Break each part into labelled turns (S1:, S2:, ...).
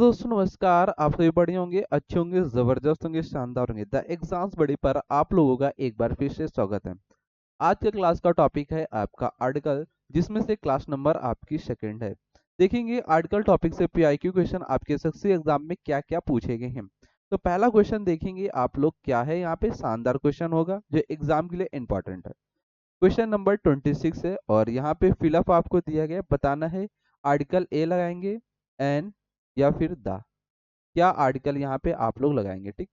S1: दोस्तों नमस्कार। आप सभी बढ़िया होंगे, अच्छे होंगे, जबरदस्त होंगे, शानदार होंगे। द एग्जाम्स बड़ी पर आप लोगों का एक बार फिर से स्वागत है। आज के क्लास का टॉपिक है आपका आर्टिकल, जिसमें से क्लास नंबर आपकी सेकंड है। देखेंगे आर्टिकल टॉपिक से पीआईक्यू क्वेश्चन आपके सक्सेस एग्जाम में क्या क्या पूछे गए हैं। तो पहला क्वेश्चन देखेंगे आप लोग, क्या है यहाँ पे शानदार क्वेश्चन होगा जो एग्जाम के लिए इंपॉर्टेंट है। क्वेश्चन नंबर 26 है और यहाँ पे फिलअप आपको दिया गया, बताना है आर्टिकल ए लगाएंगे, एन, या फिर द। क्या आर्टिकल यहाँ पे आप लोग लगाएंगे। ठीक,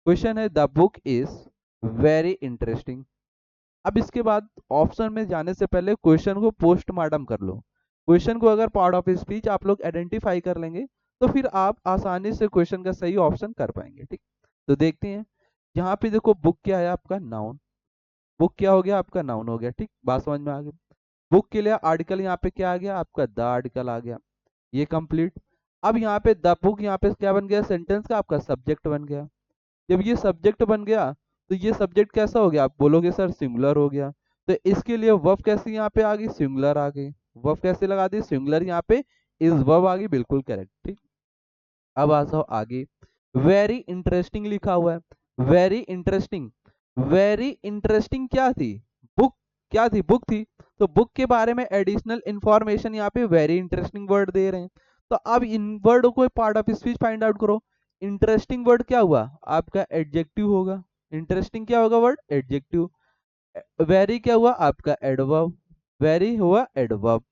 S1: क्वेश्चन है the book is very interesting. अब इसके बाद ऑप्शन में जाने से पहले क्वेश्चन को पोस्टमार्टम कर लो। क्वेश्चन को अगर पार्ट ऑफ स्पीच आप लोग आइडेंटिफाई कर लेंगे तो फिर आप आसानी से क्वेश्चन का सही ऑप्शन कर पाएंगे। ठीक, तो देखते हैं। यहाँ पे देखो बुक क्या है आपका, नाउन। बुक क्या हो गया आपका, नाउन हो गया। ठीक, बात समझ में आ गई। बुक के लिए आर्टिकल यहाँ पे क्या आ गया आपका, द आर्टिकल आ गया, ये कंप्लीट। अब यहाँ पे द बुक, यहाँ पे क्या बन गया, सेंटेंस का आपका सब्जेक्ट बन गया। जब ये सब्जेक्ट बन गया तो ये सब्जेक्ट कैसा हो गया, आप बोलोगे सर सिंगुलर हो गया। तो इसके लिए वर्ब कैसे यहाँ पे आ गई, सिंगुलर आ गई। वर्ब कैसे लगा दी, सिंगुलर, यहाँ पे इज वर्ब आ गई, बिल्कुल करेक्ट। ठीक, अब आ जाओ आगे। वेरी इंटरेस्टिंग लिखा हुआ है, वेरी इंटरेस्टिंग। वेरी इंटरेस्टिंग क्या थी, बुक। क्या थी, बुक थी। तो बुक के बारे में एडिशनल इंफॉर्मेशन यहाँ पे वेरी इंटरेस्टिंग वर्ड दे रहे हैं। तो अब इन वर्ड को part of speech find out करो। इंटरेस्टिंग वर्ड क्या हुआ आपका, एडजेक्टिव होगा। इंटरेस्टिंग क्या होगा वर्ड, एडजेक्टिव। वेरी क्या हुआ आपका, एडवर्ब। वेरी हुआ एडवर्ब।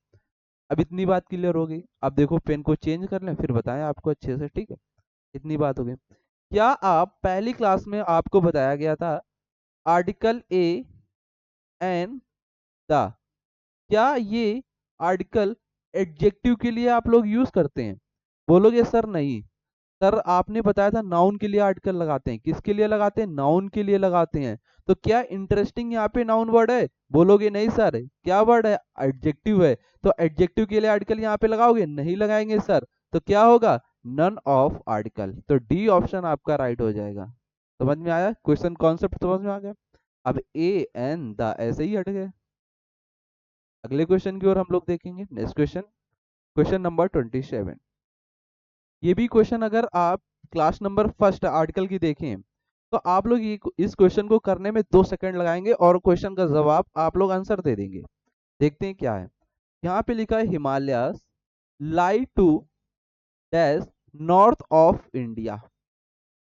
S1: अब इतनी बात क्लियर हो गई। अब देखो पेन को चेंज कर लें फिर बताएं आपको अच्छे से। ठीक है, इतनी बात हो गई। क्या आप पहली क्लास में आपको बताया गया था आर्टिकल ए एन द, क्या ये आर्टिकल एडजेक्टिव के लिए आप लोग यूज करते हैं। बोलोगे सर नहीं। सर आपने बताया था नाउन के लिए आर्टिकल लगाते हैं, किसके लिए लगाते हैं, नाउन के लिए लगाते हैं। तो क्या इंटरेस्टिंग यहाँ पे नाउन वर्ड है, बोलोगे नहीं सर। क्या वर्ड है, एडजेक्टिव है। तो एडजेक्टिव के लिए आर्टिकल यहाँ पे लगाओगे, नहीं लगाएंगे सर। तो क्या होगा, नन ऑफ आर्टिकल। तो डी ऑप्शन आपका राइट हो जाएगा। समझ में आया, क्वेश्चन कॉन्सेप्ट समझ में आ गया। अब ए एन द ऐसे ही हट गए। अगले क्वेश्चन की ओर हम लोग देखेंगे। Next question, question number 27। ये भी क्वेश्चन अगर आप क्लास नंबर फर्स्ट आर्टिकल की देखें तो आप लोग ये इस क्वेश्चन को करने में 2 सेकंड लगाएंगे और क्वेश्चन का जवाब आप लोग आंसर दे देंगे। देखते हैं क्या है। यहाँ पे लिखा है Himalayas lie to dash north of India.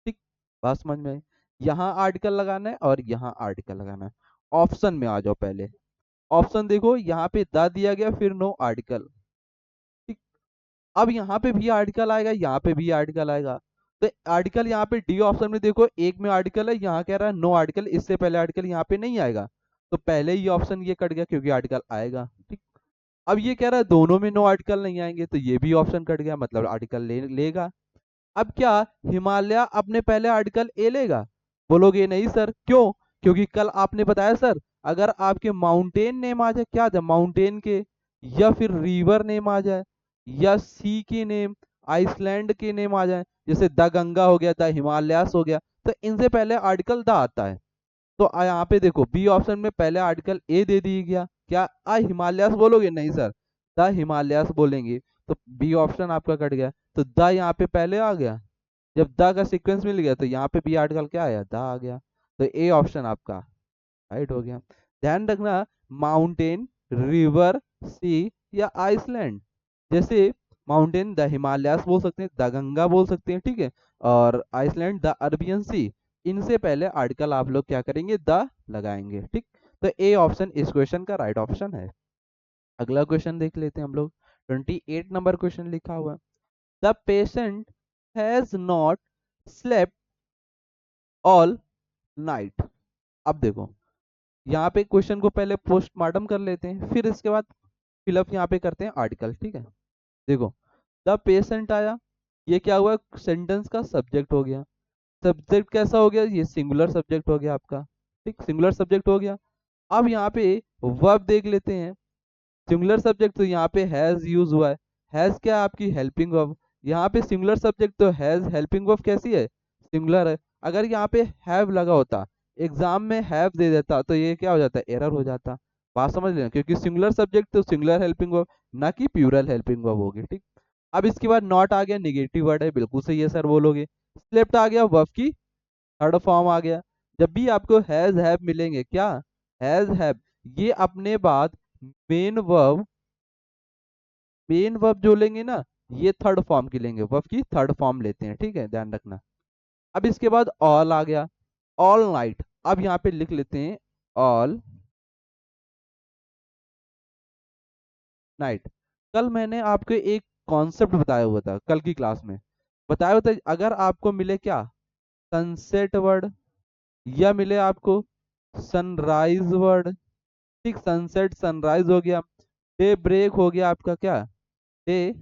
S1: ठीक, बात समझ में आई। यहाँ आर्टिकल लगाना है और यहाँ आर्टिकल लगाना है। ऑप्शन में आ जाओ पहले। ऑप्शन देखो, यहाँ पे द दिया गया, फिर नो आर्टिकल। ठीक, अब यहाँ पे भी आर्टिकल आएगा, यहाँ पे भी आर्टिकल आएगा। तो आर्टिकल यहाँ पे डी ऑप्शन में देखो, एक में आर्टिकल है, यहाँ कह रहा है नो आर्टिकल, इससे पहले आर्टिकल यहाँ पे नहीं आएगा। तो पहले ही ऑप्शन ये कट गया क्योंकि आर्टिकल आएगा। ठीक, अब ये कह रहा है दोनों में नो आर्टिकल नहीं आएंगे, तो ये भी ऑप्शन कट गया, मतलब आर्टिकल लेगा। अब क्या हिमालय अपने पहले आर्टिकल ए लेगा, बोलोगे नहीं सर, क्यों। क्योंकि कल आपने बताया सर, अगर आपके माउंटेन नेम आ जाए, क्या था माउंटेन के, या फिर रिवर नेम आ जाए, या सी के नेम, आइसलैंड के नेम आ जाए, जैसे द गंगा हो गया, द हिमालयास हो गया, तो इनसे पहले आर्टिकल द आता है। तो यहाँ पे देखो बी ऑप्शन में पहले आर्टिकल ए दे दिया गया, क्या हिमालयास बोलोगे, नहीं सर, द हिमालयास बोलेंगे। तो बी ऑप्शन आपका कट गया। तो द यहाँ पे पहले आ गया, जब द का सीक्वेंस मिल गया तो यहाँ पे बी आर्टिकल क्या आया, द आ गया। तो ए ऑप्शन आपका राइट हो गया। ध्यान रखना, माउंटेन, रिवर, सी या आइसलैंड, जैसे माउंटेन द हिमालयास बोल सकते हैं, द गंगा बोल सकते हैं, ठीक है, और आइसलैंड द अरबियन सी। इनसे पहले आर्टिकल आप लोग क्या करेंगे, द लगाएंगे। ठीक, तो ए ऑप्शन इस क्वेश्चन का राइट ऑप्शन है। अगला क्वेश्चन देख लेते हैं हम लोग। 28 नंबर क्वेश्चन लिखा हुआ, the patient has not slept all night. अब देखो यहाँ पे क्वेश्चन को पहले पोस्टमार्टम कर लेते हैं, फिर इसके बाद फिलअप यहाँ पे करते हैं आर्टिकल। ठीक है, देखो द पेशेंट आया, ये क्या हुआ, सेंटेंस का सब्जेक्ट हो गया। सब्जेक्ट कैसा हो गया, ये सिंगुलर सब्जेक्ट हो गया आपका। ठीक, सिंगुलर सब्जेक्ट हो गया। अब यहाँ पे वर्ब देख लेते हैं। सिंगुलर सब्जेक्ट तो यहाँ पे हैज यूज हुआ है। हैज क्या है, आपकी हेल्पिंग वर्ब। यहाँ पे सिंगुलर सब्जेक्ट तो हैज, हेल्पिंग वर्ब कैसी है, सिंगुलर है। अगर यहाँ पे हैव लगा होता, एग्जाम में हैव दे देता, तो ये क्या हो जाता है, एरर हो जाता। बात समझ लेना, क्योंकि सिंगुलर सब्जेक्ट तो सिंगुलर हेल्पिंग वर्ब, ना कि प्लूरल हेल्पिंग वर्ब होगी। ठीक, अब इसके बाद नॉट आ गया, निगेटिव वर्ड है, बिल्कुल सही है सर बोलोगे। स्लेप्ट आ गया, वर्ब की थर्ड फॉर्म आ गया। जब भी आपको हैज हैव मिलेंगे, क्या हैज हैव, ये अपने बाद मेन वर्ब, मेन वर्ब जो लेंगे ना, ये थर्ड फॉर्म की लेंगे, वर्ब की थर्ड फॉर्म लेते हैं, ठीक है, ध्यान रखना। अब इसके बाद ऑल आ गया, ऑल नाइट। अब यहाँ पे लिख लेते हैं ऑल नाइट। कल मैंने आपको एक कॉन्सेप्ट बताया हुआ था, कल की क्लास में बताया हुआ था, अगर आपको मिले क्या सनसेट वर्ड, या मिले आपको सनराइज वर्ड, ठीक, सनसेट सनराइज हो गया, डे ब्रेक हो गया आपका, क्या डे,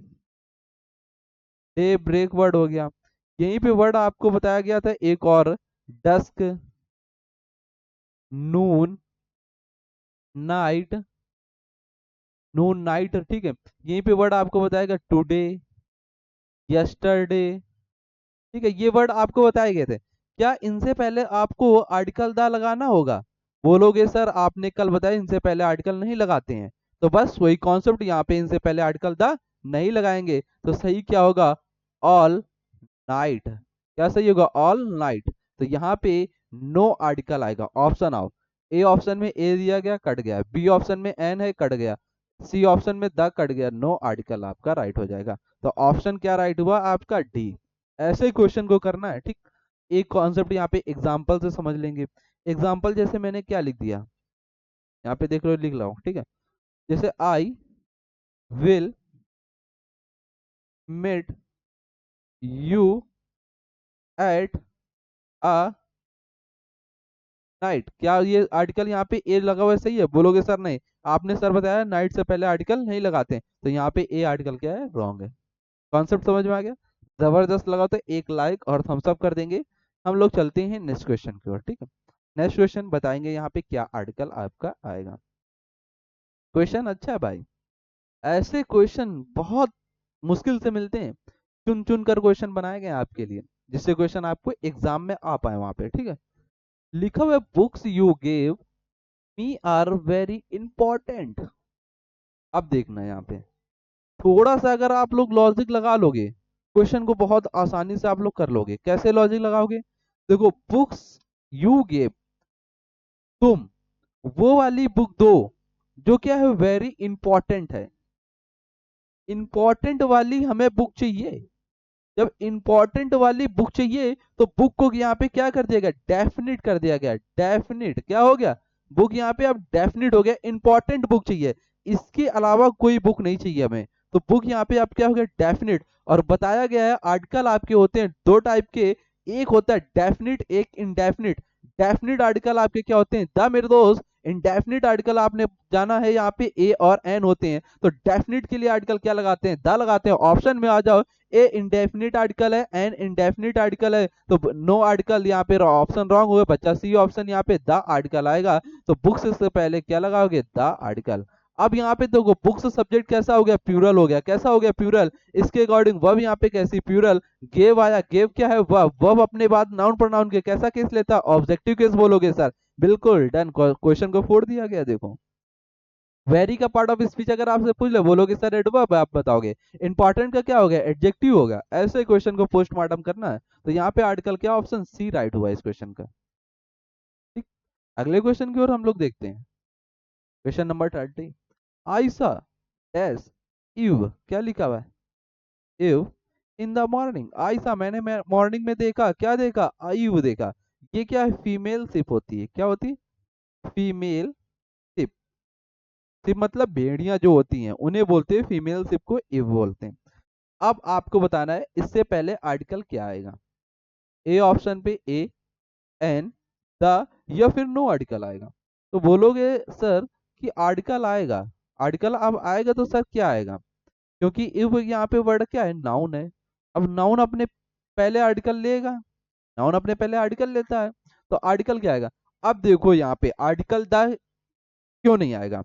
S1: डे ब्रेक वर्ड हो गया। यहीं पे वर्ड आपको बताया गया था एक और, डस्क, नून, नाइट, नून नाइट, ठीक है। यहीं पे वर्ड आपको बताएगा टुडे, यस्टरडे, ठीक है। ये वर्ड आपको बताए गए थे। क्या इनसे पहले आपको आर्टिकल दा लगाना होगा? बोलोगे सर आपने कल बताया इनसे पहले आर्टिकल नहीं लगाते हैं, तो बस वही कॉन्सेप्ट यहाँ पे, इनसे पहले आर्टिकल दा नहीं लगाएंगे, तो सही क्या होगा, ऑल नाइट। क्या सही होगा, ऑल नाइट। तो यहाँ पे नो आर्टिकल आएगा, ऑप्शन आओ। ए ऑप्शन में ए दिया गया, कट गया, बी ऑप्शन में एन है, कट गया, सी ऑप्शन में द, कट गया, नो आर्टिकल आपका राइट हो जाएगा। तो ऑप्शन क्या राइट हुआ आपका, डी। ऐसे ही क्वेश्चन को करना है, ठीक। एक कॉन्सेप्ट यहाँ पे एग्जाम्पल से समझ लेंगे। एग्जाम्पल जैसे मैंने क्या लिख दिया, यहाँ पे देख लो, लिख रहा हूँ, ठीक है। जैसे I will met you at a night. क्या ये आर्टिकल यहाँ पे ए लगा हुआ है सही है? बोलोगे सर नहीं, आपने सर बताया नाइट से पहले आर्टिकल नहीं लगाते हैं, तो यहाँ पे ए आर्टिकल क्या है, रॉन्ग है। कॉन्सेप्ट समझ में आ गया? जबरदस्त लगा तो एक लाइक और थम्स अप कर देंगे। हम लोग चलते हैं नेक्स्ट क्वेश्चन की ओर, ठीक है। नेक्स्ट क्वेश्चन बताएंगे यहाँ पे क्या आर्टिकल आपका आएगा। क्वेश्चन अच्छा है भाई, ऐसे क्वेश्चन बहुत मुश्किल से मिलते हैं, चुन चुन कर क्वेश्चन बनाए गए हैं आपके लिए, जिससे क्वेश्चन आपको एग्जाम में आ पाए वहां पे, ठीक है। लिखा हुआ books you gave me are very important. अब देखना यहाँ पे, थोड़ा सा अगर आप लोग लॉजिक लगा लोगे, क्वेश्चन को बहुत आसानी से आप लोग कर लोगे। कैसे लॉजिक लगाओगे? देखो, बुक्स यू गेव, तुम वो वाली बुक दो जो क्या है, वेरी इंपॉर्टेंट है। इंपॉर्टेंट वाली हमें बुक चाहिए। जब इंपॉर्टेंट वाली बुक चाहिए, तो बुक को यहाँ पे क्या कर दिया गया, डेफिनिट कर दिया गया। डेफिनिट क्या हो गया, बुक यहाँ पे अब डेफिनिट हो गया, इंपॉर्टेंट बुक चाहिए, इसके अलावा कोई बुक नहीं चाहिए हमें। तो बुक यहाँ पे अब क्या हो गया, डेफिनिट। और बताया गया है आर्टिकल आपके होते हैं दो टाइप के, एक होता है डेफिनिट, एक इंडेफिनिट। डेफिनिट आर्टिकल आपके क्या होते हैं, द मेरे दोस्त। इंडेफिनिट आर्टिकल आपने जाना है, यहाँ पे ए और एन होते हैं, तो डेफिनिट के लिए आर्टिकल क्या लगाते हैं, द लगाते हैं। ऑप्शन में आ जाओ, ए इंडेफिनिट आर्टिकल है, एन इंडेफिनिट आर्टिकल है, तो नो आर्टिकल, यहाँ पे ऑप्शन रॉन्ग हुआ बच्चा, सी ऑप्शन यहाँ पे द आर्टिकल आएगा। तो बुक्स से पहले क्या लगाओगे, द आर्टिकल। अब यहाँ पे देखो, बुक्स सब्जेक्ट कैसा हो गया, प्यूरल हो गया। कैसा हो गया, प्यूरल। इसके अकॉर्डिंग वर्ब यहाँ पे कैसी, प्यूरल। गेव आया, गेव क्या है, वर्ब। वर्ब अपने बाद नाउन प्रोनाउन के कैसा केस लेता, ऑब्जेक्टिव केस बोलोगे सर। बिल्कुल डन, क्वेश्चन को फोड़ दिया गया। देखो, वेरी का पार्ट ऑफ स्पीच अगर आपसे पूछ ले, बोलोगे सर एडवर्ब, आप बताओगे। इंपॉर्टेंट का क्या हो गया, एडजेक्टिव होगा। ऐसे क्वेश्चन को पोस्टमार्टम करना है, तो यहाँ पे आर्टिकल क्या, ऑप्शन सी राइट हुआ इस क्वेश्चन का, ठीक। अगले क्वेश्चन की ओर हम लोग देखते हैं। Question number 30। आयशा डैश इव, क्या लिखा हुआ है, इव इन द मॉर्निंग। आयशा मैंने मॉर्निंग में देखा, क्या देखा, इव देखा। ये क्या है, फीमेल शिप होती है, क्या होती है, फीमेल शिप। शिप मतलब भेड़ियां जो होती हैं उन्हें बोलते हैं फीमेल शिप को इव बोलते हैं। अब आपको बताना है इससे पहले आर्टिकल क्या आएगा। ए ऑप्शन पे ए, एन, द, या फिर नो आर्टिकल आएगा। तो बोलोगे सर कि आर्टिकल आएगा, आर्टिकल अब आएगा तो सर क्या आएगा, क्योंकि इफ यहाँ पे वर्ड क्या है, नाउन है। अब नाउन अपने पहले आर्टिकल लेगा, नाउन अपने पहले आर्टिकल लेता है, तो आर्टिकल क्या आएगा। अब देखो यहाँ पे आर्टिकल द क्यों नहीं आएगा,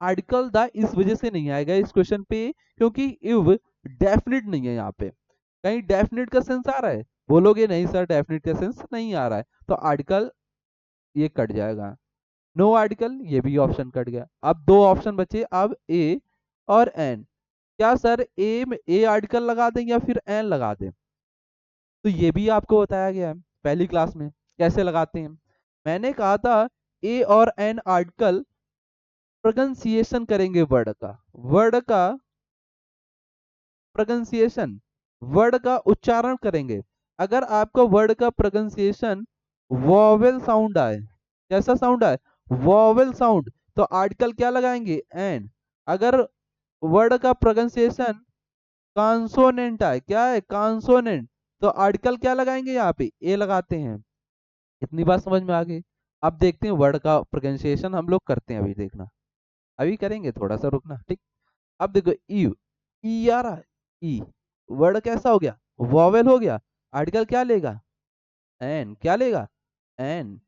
S1: आर्टिकल द इस वजह से नहीं आएगा इस क्वेश्चन पे, क्योंकि इफ डेफिनिट नहीं है यहाँ पे। कहीं डेफिनिट का सेंस आ रहा है, बोलोगे नहीं सर डेफिनिट का सेंस नहीं आ रहा है, तो आर्टिकल ये कट जाएगा। नो आर्टिकल, ये भी ऑप्शन कट गया। अब दो ऑप्शन बचे, अब ए और एन। क्या सर ए में ए आर्टिकल लगा दें या फिर एन लगा दें? तो ये भी आपको बताया गया है पहली क्लास में कैसे लगाते हैं। मैंने कहा था ए और एन आर्टिकल प्रोनंसिएशन करेंगे वर्ड का प्रोनंसिएशन, वर्ड का उच्चारण करेंगे। अगर आपका वर्ड का प्रोनंसिएशन वॉवेल साउंड आए, कैसा साउंड आए? वॉवेल साउंड, तो आर्टिकल क्या लगाएंगे? एन। अगर वर्ड का प्रोनंसिएशन कॉन्सोनेंट आए, क्या है? कॉन्सोनेंट, तो आर्टिकल क्या लगाएंगे? यहाँ पे ए लगाते हैं। इतनी बात समझ में आ गई। अब देखते हैं वर्ड का प्रोनंसिएशन हम लोग करते हैं, अभी देखना, अभी करेंगे, थोड़ा सा रुकना, ठीक। अब देखो ई, ई आ रहा है, ई वर्ड कैसा हो गया? वॉवेल हो गया। आर्टिकल क्या लेगा? एन। क्या लेगा? एन।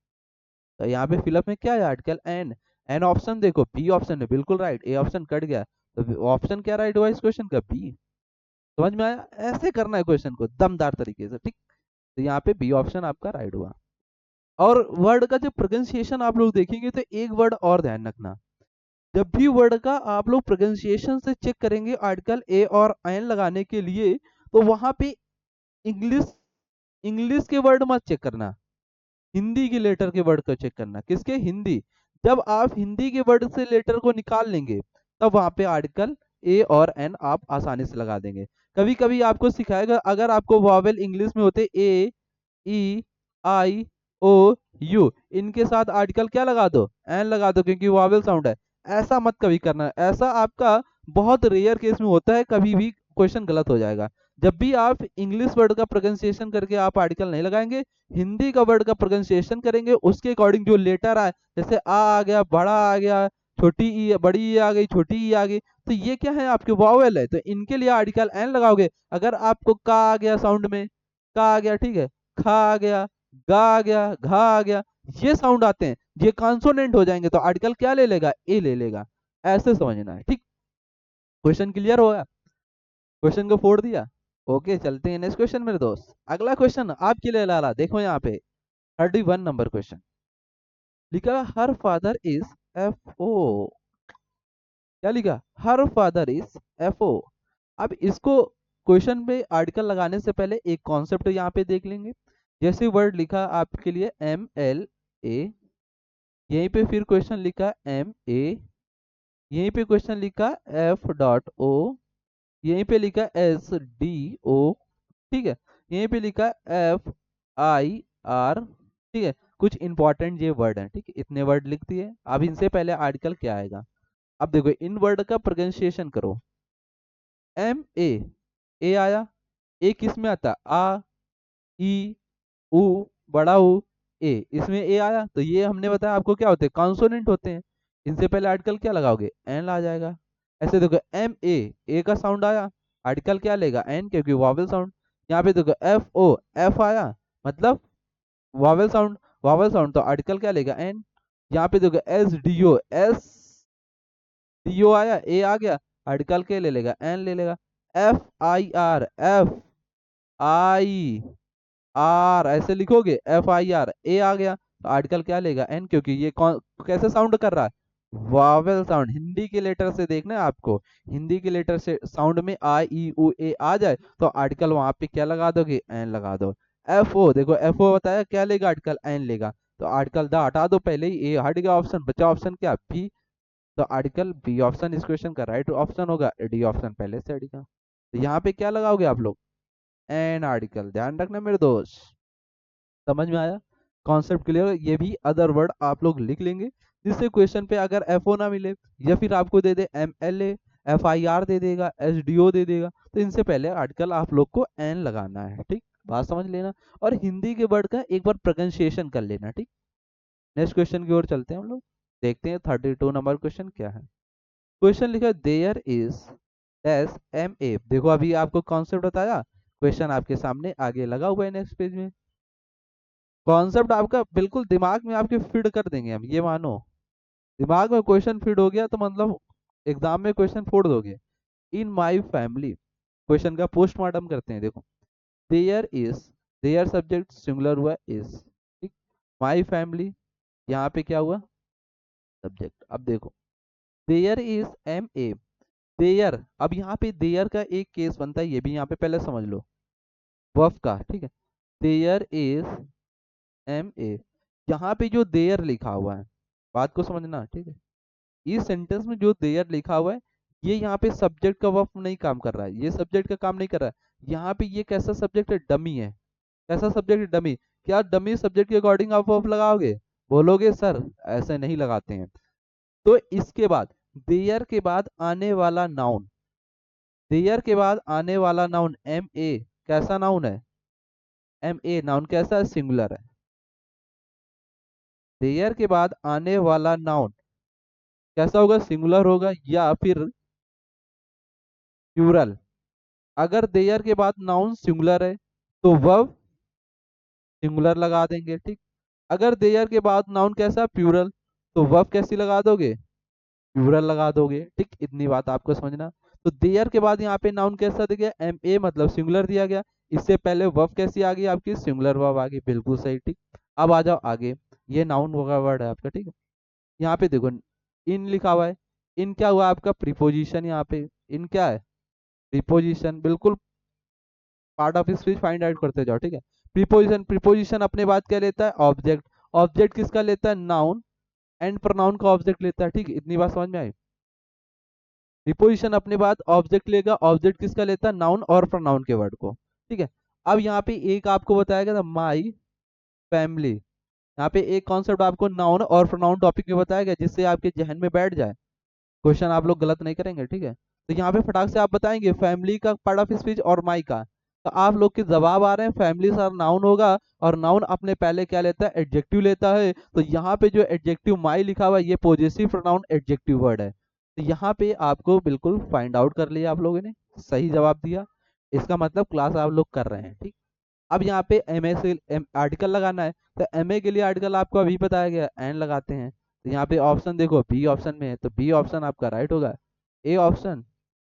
S1: तो यहाँ पे फिलअप में क्या है? Article an. एन ऑप्शन देखो, बी ऑप्शन है, बिल्कुल राइट, ए ऑप्शन कट गया, तो ऑप्शन क्या राइट हुआ इस क्वेश्चन का? बी। समझ में आया? ऐसे करना है क्वेश्चन को दमदार तरीके से, ठीक। तो यहाँ पे बी ऑप्शन आपका राइट हुआ। और वर्ड का जब प्रोनाउंसिएशन आप लोग देखेंगे तो एक वर्ड और ध्यान रखना, जब भी वर्ड का आप लोग प्रोनाउंसिएशन से चेक करेंगे आर्टिकल ए और एन लगाने के लिए, तो वहां पे इंग्लिश इंग्लिश के वर्ड मत चेक करना, हिंदी के लेटर के वर्ड को चेक करना। किसके? हिंदी। जब आप हिंदी के वर्ड से लेटर को निकाल लेंगे, तब वहां पे आर्टिकल ए और एन आप आसानी से लगा देंगे। कभी कभी आपको सिखाएगा, अगर आपको वॉवेल इंग्लिश में होते ए, ई, आई, ओ, यू, इनके साथ आर्टिकल क्या लगा दो? एन लगा दो, क्योंकि वॉवेल साउंड है। ऐसा मत कभी करना, ऐसा आपका बहुत रेयर केस में होता है, कभी भी क्वेश्चन गलत हो जाएगा। जब भी आप इंग्लिश वर्ड का प्रोनाउंसिएशन करके आप आर्टिकल नहीं लगाएंगे, हिंदी का वर्ड का प्रोनाउंसिएशन करेंगे, उसके अकॉर्डिंग जो लेटर आए, जैसे आ गया, बड़ा आ गया, छोटी ई, बड़ी ई आ गई, छोटी ई आ गई, तो ये क्या है? आपके वॉवेल है, तो इनके लिए आर्टिकल एन लगाओगे। अगर आपको का आ गया साउंड में, का आ गया, ठीक है, खा आ गया, गा आ गया, घा आ गया, ये साउंड आते हैं, ये कॉन्सोनेंट हो जाएंगे, तो आर्टिकल क्या ले लेगा? ए ले लेगा। ऐसे समझना है, ठीक। क्वेश्चन क्लियर होगा? क्वेश्चन को फोड़ दिया? ओके, चलते हैं नेक्स्ट क्वेश्चन मेरे दोस्त। अगला क्वेश्चन आपके लिए लाला, देखो यहाँ पे 31 नंबर क्वेश्चन लिखा, her father is F O. क्या लिखा? Her father is F O. अब इसको क्वेश्चन में आर्टिकल लगाने से पहले एक कॉन्सेप्ट यहाँ पे देख लेंगे। जैसे वर्ड लिखा आपके लिए एम एल ए, यहीं पे फिर क्वेश्चन लिखा एम ए, यहीं पे क्वेश्चन लिखा एफ डॉट ओ, यहीं पे लिखा एस डी ओ, ठीक है, यहीं पे लिखा एफ आई आर, ठीक है। कुछ इंपॉर्टेंट ये वर्ड हैं, ठीक है, इतने वर्ड लिख दिए। अब इनसे पहले आर्टिकल क्या आएगा? अब देखो, इन वर्ड का प्रोनाउंसिएशन करो। एम ए आया, ए किस में आता? आ, ई, उ, बड़ा ऊ, ए, इसमें ए आया, तो ये हमने बताया आपको क्या होते हैं? कॉन्सोनेंट होते हैं। इनसे पहले आर्टिकल क्या लगाओगे? एन आ जाएगा। ऐसे देखो, एम ए का साउंड आया, आर्टिकल क्या लेगा? एन, क्योंकि वॉवेल साउंड। यहाँ पे देखो एफ ओ, एफ आया, मतलब वॉवेल साउंड, वॉवेल साउंड, तो आर्टिकल क्या लेगा? एन। यहाँ पे देखो S D O, S D O आया, ए आ गया, आर्टिकल क्या ले लेगा? एन ले लेगा। F I are, F I are, ऐसे लिखोगे, एफ आई आर, ए आ गया, तो आर्टिकल क्या लेगा? एन, क्योंकि ये कौन कैसे साउंड कर रहा है? Wavell sound. हिंदी के लेटर से देखना है आपको, हिंदी के लेटर से साउंड में आ ई उ ए आ जाए, तो आर्टिकल वहां पे क्या लगा दोगे? एन लगा दो। एफ ओ, देखो एफ ओ बताया क्या लेगा? आर्टिकल एन लेगा, तो आर्टिकल द हटा दो, पहले ही ए हट गया ऑप्शन, बचा ऑप्शन क्या? बी। तो आर्टिकल बी ऑप्शन इस क्वेश्चन का राइट ऑप्शन होगा, डी ऑप्शन पहले से हटेगा। तो यहाँ पे क्या लगाओगे आप लोग? एन आर्टिकल, ध्यान रखना मेरे दोस्त। समझ में आया? Concept clear? ये भी अदर वर्ड आप लोग लिख लेंगे, जिससे क्वेश्चन पे अगर एफ ओ ना मिले, या फिर आपको दे दे M L A, F I R दे देगा, एस डी ओ दे देगा, तो इनसे पहले आर्टिकल आप लोग को एन लगाना है, ठीक। बात समझ लेना। और हिंदी के वर्ड का एक बार प्रोनाउंसिएशन कर लेना, ठीक। नेक्स्ट क्वेश्चन की ओर चलते हैं हम लोग, देखते हैं 32 नंबर क्वेश्चन क्या है। क्वेश्चन लिखा, there is dash M A. देखो, अभी आपको कॉन्सेप्ट बताया, क्वेश्चन आपके सामने आगे लगा हुआ है नेक्स्ट पेज में। कॉन्सेप्ट आपका बिल्कुल दिमाग में आपके फिट कर देंगे हम, ये मानो। दिमाग में क्वेश्चन फिट हो गया तो मतलब एग्जाम में क्वेश्चन फोड़ दोगे। इन माई फैमिली, क्वेश्चन का पोस्टमार्टम करते हैं, देखो। There is, there subject singular हुआ इज, ठीक। माई फैमिली, यहाँ पे क्या हुआ? सब्जेक्ट। अब देखो, there is M A, there, अब यहाँ पे देयर का एक केस बनता है, ये भी यहाँ पे पहले समझ लो, वर्ब का, ठीक है। देयर इज एम ए, यहाँ पे जो देयर लिखा हुआ है, बात को समझना, ठीक है। इस सेंटेंस में जो देयर लिखा हुआ है, ये यहाँ पे सब्जेक्ट का वर्ब नहीं काम कर रहा है, ये सब्जेक्ट का काम नहीं कर रहा है। यहाँ पे ये कैसा सब्जेक्ट है, डमी है। कैसा सब्जेक्ट है, डमी। क्या डमी सब्जेक्ट के अकॉर्डिंग आप वर्ब लगाओगे? बोलोगे सर ऐसे नहीं लगाते हैं। तो इसके बाद देयर के बाद आने वाला नाउन, देयर के बाद आने वाला नाउन एम ए, कैसा नाउन है? एम ए नाउन कैसा है, सिंगुलर है। देयर के बाद आने वाला नाउन कैसा होगा, सिंगुलर होगा या फिर प्लूरल। अगर देयर के बाद नाउन सिंगुलर है तो वर्ब सिंगुलर लगा देंगे, ठीक। अगर देयर के बाद नाउन कैसा, प्लूरल, तो वर्ब कैसी लगा दोगे, प्लूरल लगा दोगे, ठीक। इतनी बात आपको समझना। तो देयर के बाद यहाँ पे नाउन कैसा दिया गया, एम ए मतलब सिंगुलर दिया गया। इससे पहले वर्ब कैसी आ गई आपकी, सिंगुलर वर्ब आ गई, बिल्कुल सही, ठीक। अब आ जाओ आगे, ये नाउन वर्ड है आपका, ठीक है। यहाँ पे देखो इन लिखा हुआ है, इन क्या हुआ आपका, प्रीपोजिशन। यहाँ पे इन क्या है, प्रीपोजिशन, बिल्कुल part of speech find out करते जाओ, ठीक है। प्रीपोजिशन, प्रीपोजिशन अपने बात क्या लेता है, ऑब्जेक्ट। ऑब्जेक्ट किसका लेता है, नाउन। एंड प्रोनाउन का ऑब्जेक्ट लेता है, ठीक। इतनी बात समझ में आई। प्रीपोजिशन अपने बात ऑब्जेक्ट लेगा, ऑब्जेक्ट किसका लेता है, नाउन और प्रोनाउन के वर्ड को, ठीक है। अब यहाँ पे एक आपको बताया गया था, माई फैमिली। यहाँ पे एक कॉन्सेप्ट आपको नाउन और प्रोनाउन टॉपिक में बताया गया, जिससे आपके जहन में बैठ जाए, क्वेश्चन आप लोग गलत नहीं करेंगे, ठीक है। तो यहाँ पे फटाक से आप बताएंगे फैमिली का पार्ट ऑफ स्पीच और माई का। तो आप लोग के जवाब आ रहे हैं, फैमिली सर नाउन होगा, और नाउन अपने पहले क्या लेता है, एडजेक्टिव लेता है। तो यहाँ पे जो एडजेक्टिव माई लिखा हुआ है, ये पॉजेसिव प्रोनाउन एडजेक्टिव वर्ड है। तो यहाँ पे आपको बिल्कुल फाइंड आउट कर लिया आप लोगों ने, सही जवाब दिया। इसका मतलब क्लास आप लोग कर रहे हैं, ठीक। अब यहाँ पे एम ए से आर्टिकल लगाना है, तो एम ए के लिए आर्टिकल आपको अभी बताया गया, एन लगाते हैं। तो यहाँ पे ऑप्शन देखो, बी ऑप्शन में है, तो बी ऑप्शन आपका राइट होगा। A option,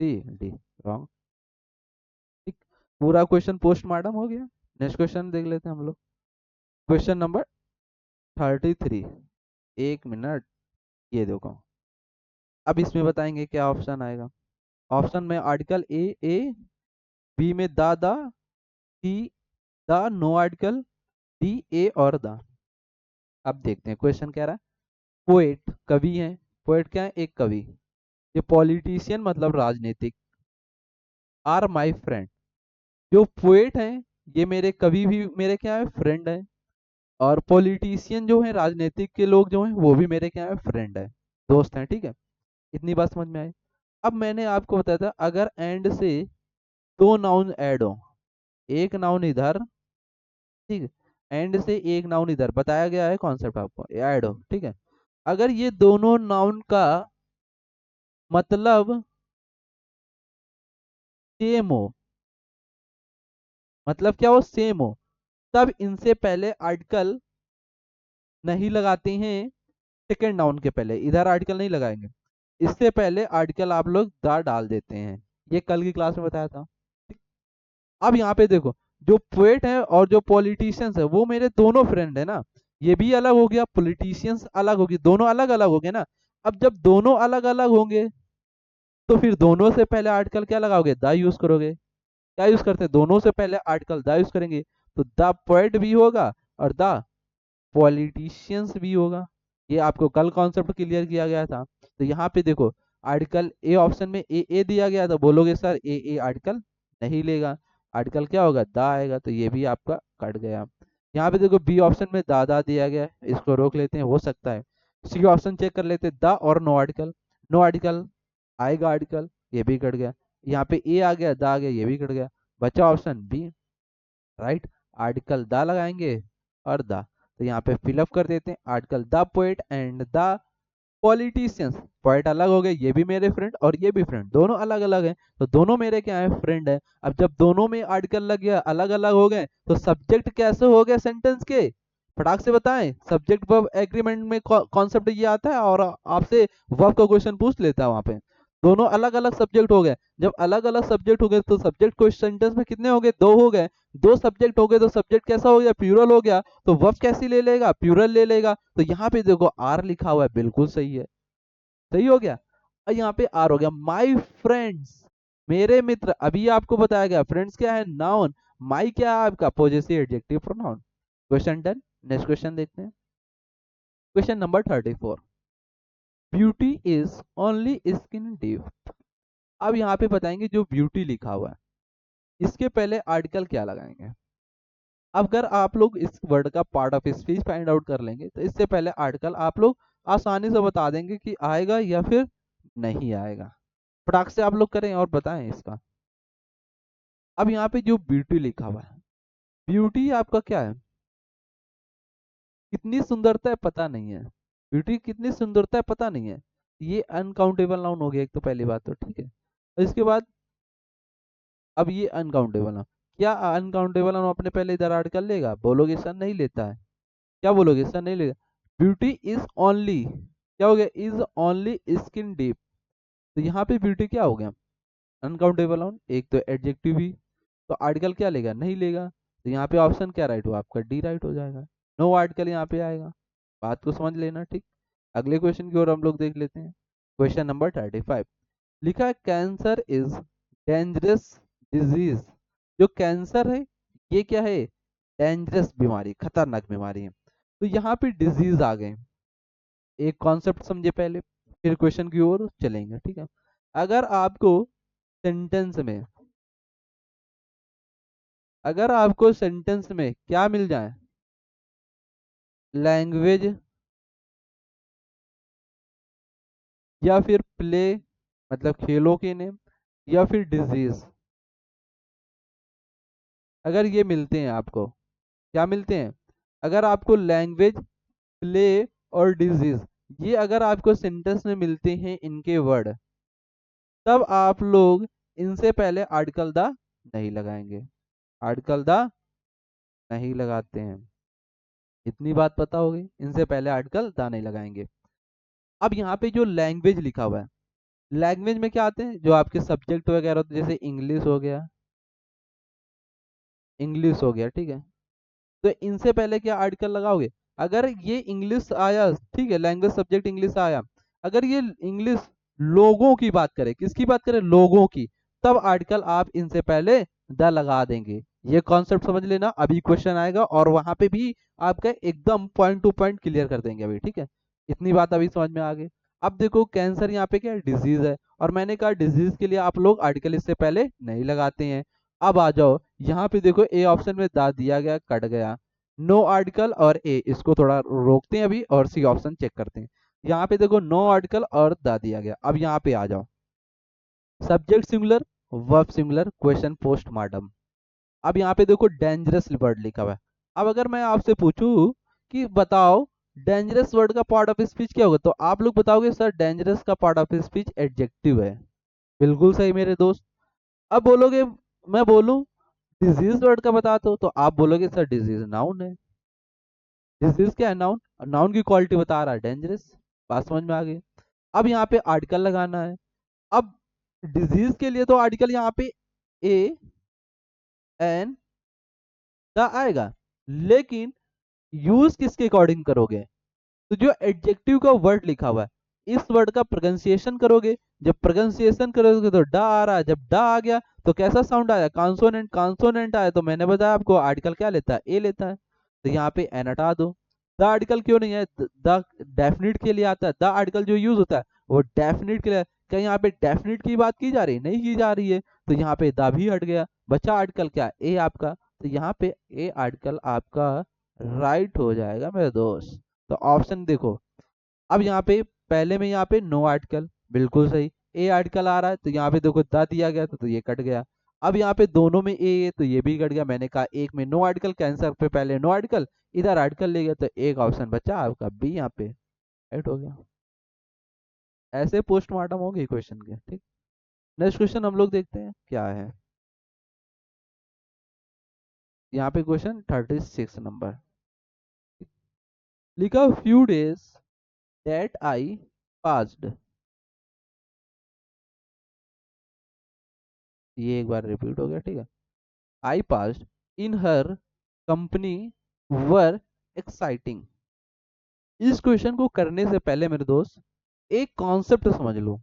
S1: D, D wrong, ठीक। पूरा क्वेश्चन पोस्टमार्टम हो गया। नेक्स्ट क्वेश्चन देख लेते हैं हम लोग, क्वेश्चन नंबर 33। एक मिनट, ये देखो, अब इसमें बताएंगे क्या ऑप्शन आएगा। ऑप्शन में आर्टिकल ए, बी में the, C the, no article, D a और द। अब देखते हैं क्वेश्चन कह रहा है, पोएट कवि हैं, पोएट क्या है, एक कवि। ये पॉलिटिशियन मतलब राजनीतिक, आर माय फ्रेंड। जो पोएट हैं ये मेरे कवि भी मेरे क्या है, फ्रेंड है। और पॉलिटिशियन जो है, राजनीतिक के लोग जो हैं, वो भी मेरे क्या है, फ्रेंड है, दोस्त हैं, ठीक है। इतनी बात समझ में आई। अब मैंने आपको बताया था, अगर एंड से दो नाउन ऐड हो, एक नाउन इधर, ठीक है, एंड से एक नाउन इधर, बताया गया है कॉन्सेप्ट आपको, ऐड हो, ठीक है। अगर ये दोनों नाउन का मतलब सेम हो, मतलब क्या हो, सेम हो, तब इनसे पहले आर्टिकल नहीं लगाते हैं। सेकेंड नाउन के पहले इधर आर्टिकल नहीं लगाएंगे, इससे पहले आर्टिकल आप लोग द डाल देते हैं। ये कल की क्लास में बताया था। अब यहाँ पे देखो, जो पोएट है और जो पॉलिटिशियंस है, वो मेरे दोनों फ्रेंड है ना। ये भी अलग हो गया, पॉलिटिशियंस अलग होगी, दोनों अलग अलग हो गए ना। अब जब दोनों अलग अलग होंगे, तो फिर दोनों से पहले आर्टिकल क्या लगाओगे, द यूज करोगे। क्या यूज करते हैं, दोनों से पहले आर्टिकल द यूज करेंगे। तो द पोएट भी होगा और द पॉलिटिशियंस भी होगा। ये आपको कल कॉन्सेप्ट क्लियर किया गया था। तो यहाँ पे देखो, आर्टिकल ए ऑप्शन में ए दिया गया था, बोलोगे सर ए आर्टिकल नहीं लेगा, आर्टिकल क्या होगा, दा आएगा, तो ये भी आपका कट गया। यहाँ पे देखो बी ऑप्शन में दादा दिया गया है, इसको रोक लेते हैं, हो सकता है। सी ऑप्शन चेक कर लेते हैं, द और नो आर्टिकल, नो आर्टिकल आएगा आर्टिकल, ये भी कट गया। यहाँ पे ए आ गया, द आ गया, ये भी कट गया। बचा option B, right. Article the लगाएंगे और द, तो यहाँ पे फिलअप कर देते हैं, article the poet and the politicians. Poet अलग हो गए, ये भी मेरे फ्रेंड और ये भी फ्रेंड, दोनों अलग अलग हैं, तो दोनों मेरे क्या है, फ्रेंड है। अब जब दोनों में आर्टिकल लग गया, अलग अलग हो गए, तो सब्जेक्ट कैसे हो गए सेंटेंस के, फटाक से बताएं। सब्जेक्ट वर्ब एग्रीमेंट में कॉन्सेप्ट ये आता है, और आपसे वर्ब का क्वेश्चन पूछ लेता है वहां पे। दोनों अलग अलग सब्जेक्ट हो गए, जब अलग अलग सब्जेक्ट हो गए, तो सब्जेक्ट को सेंटेंस में कितने हो गए, दो हो गए। दो सब्जेक्ट हो गए, तो सब्जेक्ट कैसा हो गया, प्लूरल हो गया। तो वर्ब कैसी ले लेगा, प्लूरल ले लेगा। तो यहाँ पे देखो आर लिखा हुआ है, बिल्कुल सही है, सही हो गया। और यहाँ पे आर हो गया माई फ्रेंड्स, मेरे मित्र। अभी आपको बताया गया फ्रेंड्स क्या है, नाउन। माई क्या है आपका possessive adjective pronoun. Question done. Next question देखते हैं। Question number 34, beauty is only skin deep. अब यहाँ पे बताएंगे जो ब्यूटी लिखा हुआ है इसके पहले आर्टिकल क्या लगाएंगे। अब अगर आप लोग इस वर्ड का part of speech find out कर लेंगे तो इससे पहले आर्टिकल आप लोग आसानी से बता देंगे कि आएगा या फिर नहीं आएगा। फटाक से आप लोग करें और बताएं इसका। अब यहाँ पे जो ब्यूटी लिखा हुआ है, ब्यूटी आपका क्या है, कितनी सुंदरता है पता नहीं है। ब्यूटी कितनी सुंदरता है पता नहीं है, ये अनकाउंटेबल नाउन हो गया एक तो, पहली बात तो ठीक है। और इसके बाद अब ये अनकाउंटेबल नाउन, क्या अनकाउंटेबल नाउन अपने पहले इधर आर्टिकल लेगा, बोलोगे सर नहीं लेता है। क्या बोलोगे सर नहीं लेगा। ब्यूटी इज ओनली, क्या हो गया, इज ओनली स्किन डीप। तो यहाँ पे ब्यूटी क्या हो गया, अनकाउंटेबल नाउन, एक तो एडजेक्टिव भी, तो आर्टिकल क्या लेगा, नहीं लेगा। तो यहाँ पे ऑप्शन क्या राइट हुआ आपका, डी राइट हो जाएगा। नो आर्टिकल यहाँ पे आएगा। बात को समझ लेना ठीक। अगले क्वेश्चन की ओर हम लोग देख लेते हैं। क्वेश्चन नंबर 35, लिखा है कैंसर इज डेंजरस डिजीज। जो कैंसर है ये क्या है, डेंजरस बीमारी, खतरनाक बीमारी है। तो यहाँ पे डिजीज आ गए। एक कॉन्सेप्ट समझे पहले, फिर क्वेश्चन की ओर चलेंगे, ठीक है। अगर आपको सेंटेंस में, अगर आपको सेंटेंस में क्या मिल जाए, लैंग्वेज या फिर प्ले मतलब खेलों के नेम या फिर डिजीज, अगर ये मिलते हैं आपको, क्या मिलते हैं, अगर आपको लैंग्वेज, प्ले और डिजीज, ये अगर आपको सेंटेंस में मिलते हैं इनके वर्ड, तब आप लोग इनसे पहले आर्टिकल द नहीं लगाएंगे। आर्टिकल द नहीं लगाते हैं, इतनी बात पता होगी, इनसे पहले आर्टिकल द नहीं लगाएंगे। अब यहाँ पे जो लैंग्वेज लिखा हुआ है, लैंग्वेज में क्या आते हैं, जो आपके सब्जेक्ट वगैरह होते हैं, जैसे इंग्लिश हो गया, इंग्लिश हो गया, ठीक है। तो इनसे पहले क्या आर्टिकल लगाओगे, अगर ये इंग्लिश आया, ठीक है, लैंग्वेज सब्जेक्ट इंग्लिश आया, अगर ये इंग्लिश लोगों की बात करें, किसकी बात करें, लोगों की, तब आर्टिकल आप इनसे पहले द लगा देंगे। ये कॉन्सेप्ट समझ लेना, अभी क्वेश्चन आएगा और वहां पे भी आपका एकदम पॉइंट टू पॉइंट क्लियर कर देंगे अभी, ठीक है। इतनी बात अभी समझ में आ गई। अब देखो कैंसर यहाँ पे क्या डिजीज है, और मैंने कहा डिजीज के लिए आप लोग आर्टिकल इससे पहले नहीं लगाते हैं। अब आ जाओ यहाँ पे देखो, ए ऑप्शन में दा दिया गया, कट गया, नो आर्टिकल और ए, इसको थोड़ा रोकते हैं अभी और सी ऑप्शन चेक करते हैं। यहाँ पे देखो नो आर्टिकल और दा दिया गया। अब यहाँ पे आ जाओ, subject singular, verb singular, question postmortem. अब यहाँ पे देखो डेंजरस वर्ड लिखा हुआ है। अब अगर मैं आपसे पूछूं कि बताओ डेंजरस वर्ड का पार्ट ऑफ स्पीच क्या होगा, तो आप लोग बताओगे सर डेंजरस का पार्ट ऑफ स्पीच एडजेक्टिव है। बिल्कुल सही मेरे दोस्त। अब बोलोगे, मैं बोलूं डिजीज वर्ड का बता दो, तो आप बोलोगे सर डिजीज नाउन है। डिजीज क्या है, नाउन, नाउन की क्वालिटी बता रहा है डेंजरस। बात समझ में आ गई। अब यहाँ पे आर्टिकल लगाना है। अब डिजीज के लिए तो आर्टिकल यहाँ पे ए एन द आएगा, लेकिन यूज किसके अकॉर्डिंग करोगे, तो जो एडजेक्टिव का वर्ड लिखा हुआ है इस वर्ड का प्रोनाउंसिएशन करोगे। जब प्रोनाउंसिएशन करोगे तो ड आ रहा है, जब ड आ गया तो कैसा साउंड आया, कॉन्सोनेंट, कॉन्सोनेंट आया, तो मैंने बताया आपको आर्टिकल क्या लेता है, ए लेता है। तो यहाँ पे एन हटा दो। द आर्टिकल क्यों नहीं है, द डेफिनिट के लिए आता है, द आर्टिकल जो यूज होता है वो डेफिनिट के लिए। क्या यहाँ पे डेफिनिट की बात की जा रही है, नहीं की जा रही है, तो यहाँ पे द भी हट गया, बचा आर्टिकल क्या, ए आपका। तो यहाँ पे ए आर्टिकल आपका राइट हो जाएगा मेरे दोस्त। तो ऑप्शन देखो, अब यहाँ पे पहले में यहाँ पे नो आर्टिकल, बिल्कुल सही, ए आर्टिकल आ रहा है, तो यहाँ पे देखो द दिया गया तो ये कट गया। अब यहाँ पे दोनों में ए है तो ये भी कट गया, मैंने कहा एक में नो आर्टिकल, कैंसर पे पहले नो आर्टिकल, इधर आर्टिकल ले गया, तो एक ऑप्शन बचा आपका बी यहाँ पे राइट हो गया। ऐसे पोस्टमार्टम हो गई क्वेश्चन के, ठीक। नेक्स्ट क्वेश्चन हम लोग देखते हैं क्या है। यहाँ पे क्वेश्चन 36 नंबर, लिखा few days that I passed. ये एक बार रिपीट हो गया, ठीक है। I passed in her company were exciting। इस क्वेश्चन को करने से पहले मेरे दोस्त एक कॉन्सेप्ट समझ लो।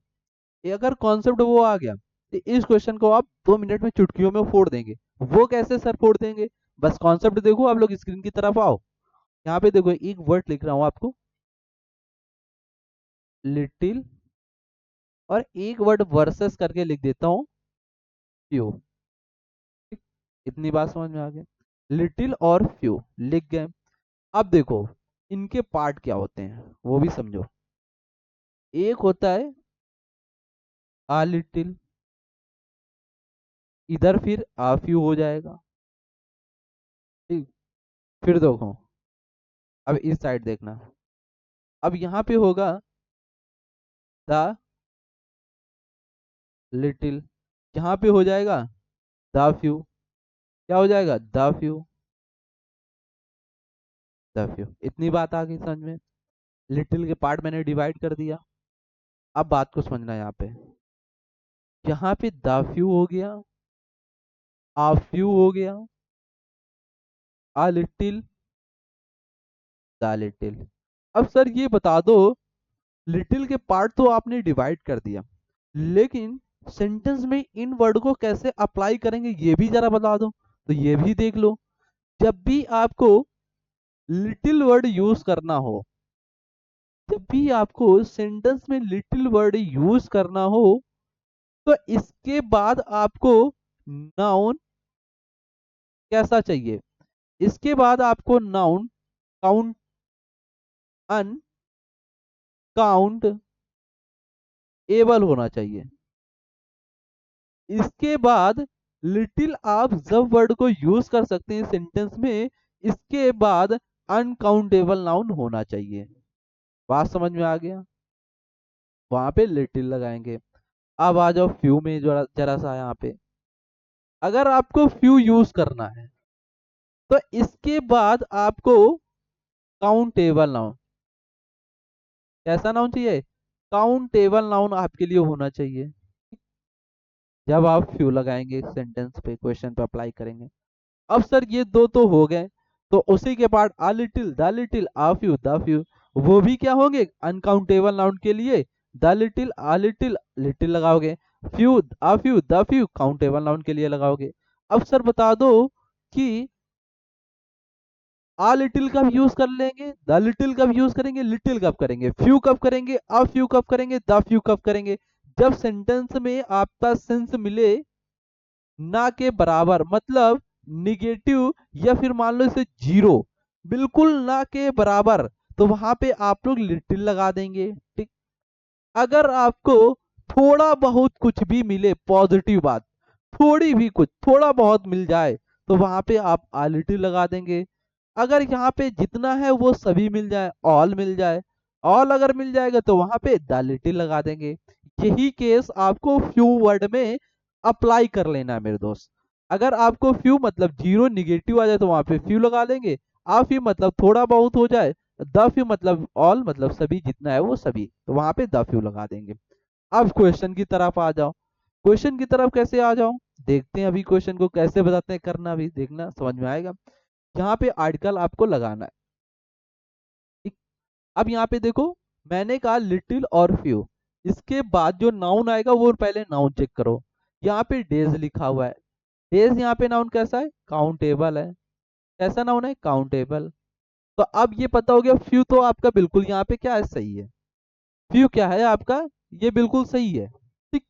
S1: अगर कॉन्सेप्ट वो आ गया तो इस क्वेश्चन को आप 2 मिनट में चुटकियों में फोड़ देंगे। वो कैसे सर फोड़ देंगे? बस कॉन्सेप्ट देखो, आप लोग स्क्रीन की तरफ आओ। यहाँ पे देखो एक वर्ड लिख रहा हूँ आपको, लिटिल, और एक वर्ड वर्सेस करके लिख देता हूँ, फ्यू। इतनी बात समझ में आ गई? लिटिल और फ्यू लिख गए। अब देखो इनके पार्ट क्या होते हैं वो भी समझो। एक होता है आ लिटिल, इधर फिर आ फ्यू हो जाएगा। ठीक, फिर देखो, अब इस साइड देखना, अब यहाँ पे होगा द लिटिल, यहाँ पे हो जाएगा द फ्यू। क्या हो जाएगा? The few, the few. इतनी बात आ गई समझ में? लिटिल के पार्ट मैंने डिवाइड कर दिया। अब बात को समझना, यहाँ पे द फ्यू हो गया, आ फ्यू हो गया, आ लिटिल, द लिटिल। अब सर ये बता दो, लिटिल के पार्ट तो आपने डिवाइड कर दिया, लेकिन सेंटेंस में इन वर्ड को कैसे अप्लाई करेंगे ये भी जरा बता दो। तो ये भी देख लो। जब भी आपको लिटिल वर्ड यूज करना हो, जब भी आपको सेंटेंस में लिटिल वर्ड यूज करना हो, तो इसके बाद आपको नाउन कैसा चाहिए? इसके बाद आपको नाउन काउंट, अन काउंट एबल होना चाहिए। इसके बाद लिटिल आप जब वर्ड को यूज कर सकते हैं सेंटेंस में, इसके बाद अनकाउंटेबल नाउन होना चाहिए। बात समझ में आ गया? वहां पे लिटिल लगाएंगे। अब आ जाओ फ्यू में, जरा जरा सा यहाँ पे, अगर आपको फ्यू यूज करना है तो इसके बाद आपको काउंटेबल नाउन, कैसा नाउन चाहिए? काउंटेबल नाउन आपके लिए होना चाहिए जब आप फ्यू लगाएंगे सेंटेंस पे, क्वेश्चन पे अप्लाई करेंगे। अब सर ये दो तो हो गए, तो उसी के बाद a little, the little, a few, the few, वो भी क्या होंगे? अनकाउंटेबल नाउन के लिए the little, a little, little लगाओगे। Few, a few, the few countable noun के लिए लगाओगे। अब सर बता दो कि आ लिटिल कब यूज कर लेंगे, द लिटिल कब यूज करेंगे, लिटिल कब करेंगे, फ्यू कब करेंगे, आ फ्यू कब करेंगे, द फ्यू कब करेंगे? जब सेंटेंस में आपका सेंस मिले ना के बराबर, मतलब निगेटिव, या फिर मान लो इसे जीरो, बिल्कुल ना के बराबर, तो वहां पे आप लोग लिटिल लगा देंगे। ठीक, अगर आपको थोड़ा बहुत कुछ भी मिले, पॉजिटिव बात, थोड़ी भी कुछ थोड़ा बहुत मिल जाए, तो वहां पे आप आ लिटिल लगा देंगे। अगर यहाँ पे जितना है वो सभी मिल जाए, ऑल मिल जाए, ऑल अगर मिल जाएगा तो वहां पे द लिटिल लगा देंगे। यही केस आपको फ्यू वर्ड में अप्लाई कर लेना है मेरे दोस्त। अगर आपको फ्यू मतलब जीरो निगेटिव आ जाए तो वहां पे फ्यू लगा देंगे। आ फ्यू मतलब थोड़ा बहुत हो जाए, द फ्यू मतलब ऑल मतलब सभी, जितना है वो सभी, तो वहां पे द फ्यू लगा देंगे। अब क्वेश्चन की तरफ आ जाओ। क्वेश्चन की तरफ कैसे आ जाओ, देखते हैं अभी क्वेश्चन को कैसे बताते हैं करना, भी देखना समझ में आएगा। यहाँ पे आर्टिकल आपको लगाना है। ठीक, अब यहाँ पे देखो, मैंने कहा लिटिल और फ्यू, इसके बाद जो नाउन आएगा वो पहले नाउन चेक करो। यहाँ पे डेज लिखा हुआ है, डेज यहाँ पे नाउन कैसा है? काउंटेबल है। कैसा नाउन है? काउंटेबल। तो अब ये पता हो गया, फ्यू तो आपका बिल्कुल यहाँ पे क्या है? सही है। फ्यू क्या है आपका? ये बिल्कुल सही है। ठीक,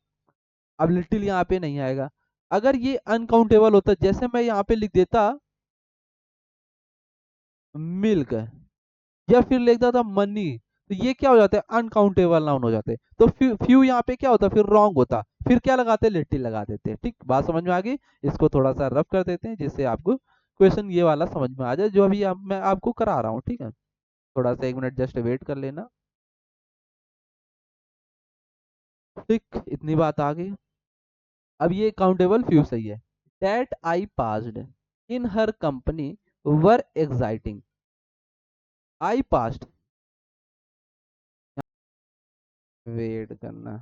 S1: अब लिटिल यहाँ पे नहीं आएगा। अगर ये अनकाउंटेबल होता, जैसे मैं यहाँ पे लिख देता मिल्क, या फिर लिखता था मनी, तो ये क्या हो जाता है? अनकाउंटेबल नाउन हो जाते। तो फ्यू यहाँ पे क्या होता? फिर रॉन्ग होता। फिर क्या लगाते? लिटिल लगा देते। ठीक, बात समझ में आ गई? इसको थोड़ा सा रफ कर देते हैं जिससे आपको क्वेश्चन ये वाला समझ में आ जाए जो अभी मैं आपको करा रहा हूँ। ठीक है, थोड़ा सा 1 मिनट जस्ट वेट कर लेना। ठीक, इतनी बात आ गई। अब ये काउंटेबल फ्यू सही है। That I passed in her company were exciting. I passed, wait करना,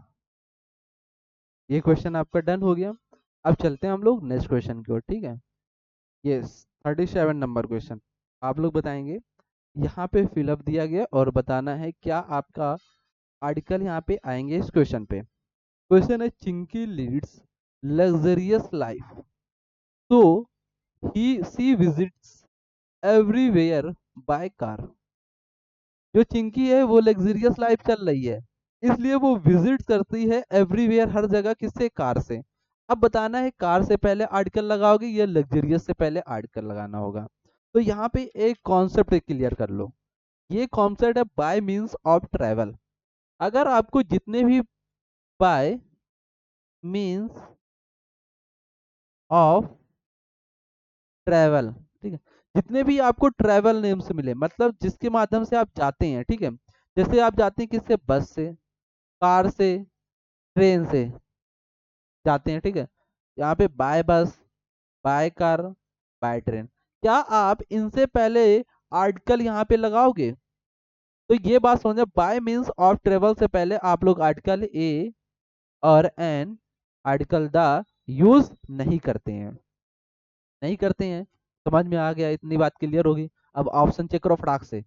S1: ये क्वेश्चन आपका डन हो गया। अब चलते हैं हम लोग नेक्स्ट क्वेश्चन की ओर। ठीक है, यस, 37 नंबर क्वेश्चन। आप लोग बताएंगे, यहाँ पे फिलअप दिया गया और बताना है क्या आपका आर्टिकल यहाँ पे आएंगे इस क्वेश्चन पे। क्वेश्चन है चिंकी लीड्स लग्जरियस लाइफ, तो ही सी विजिट्स एवरीवेयर बाय कार। जो चिंकी है वो लग्जरियस लाइफ चल रही है, इसलिए वो विजिट करती है एवरीवेयर, हर जगह, किससे? कार से। अब बताना है कार से पहले आर्टिकल लगाओगे या लग्जरियस से पहले आर्टिकल लगाना होगा। तो यहाँ पे एक कॉन्सेप्ट क्लियर कर लो, ये कॉन्सेप्ट है बाय मीन्स ऑफ ट्रेवल। अगर आपको जितने भी बाय मीन्स ऑफ ट्रेवल, ठीक है, जितने भी आपको ट्रेवल नेम से मिले, मतलब जिसके माध्यम से आप जाते हैं, ठीक है, जैसे आप जाते हैं किससे? बस से, कार से, ट्रेन से जाते हैं, ठीक है। यहाँ पे बाय बस, बाय कार, बाय ट्रेन, क्या आप इनसे पहले आर्टिकल यहाँ पे लगाओगे? तो ये बात समझो, बाय मीन्स ऑफ ट्रेवल से पहले आप लोग आर्टिकल ए और एन, आर्टिकल द यूज नहीं करते हैं, नहीं करते हैं। समझ में आ गया? इतनी बात क्लियर होगी। अब ऑप्शन चेक करो फटाक से।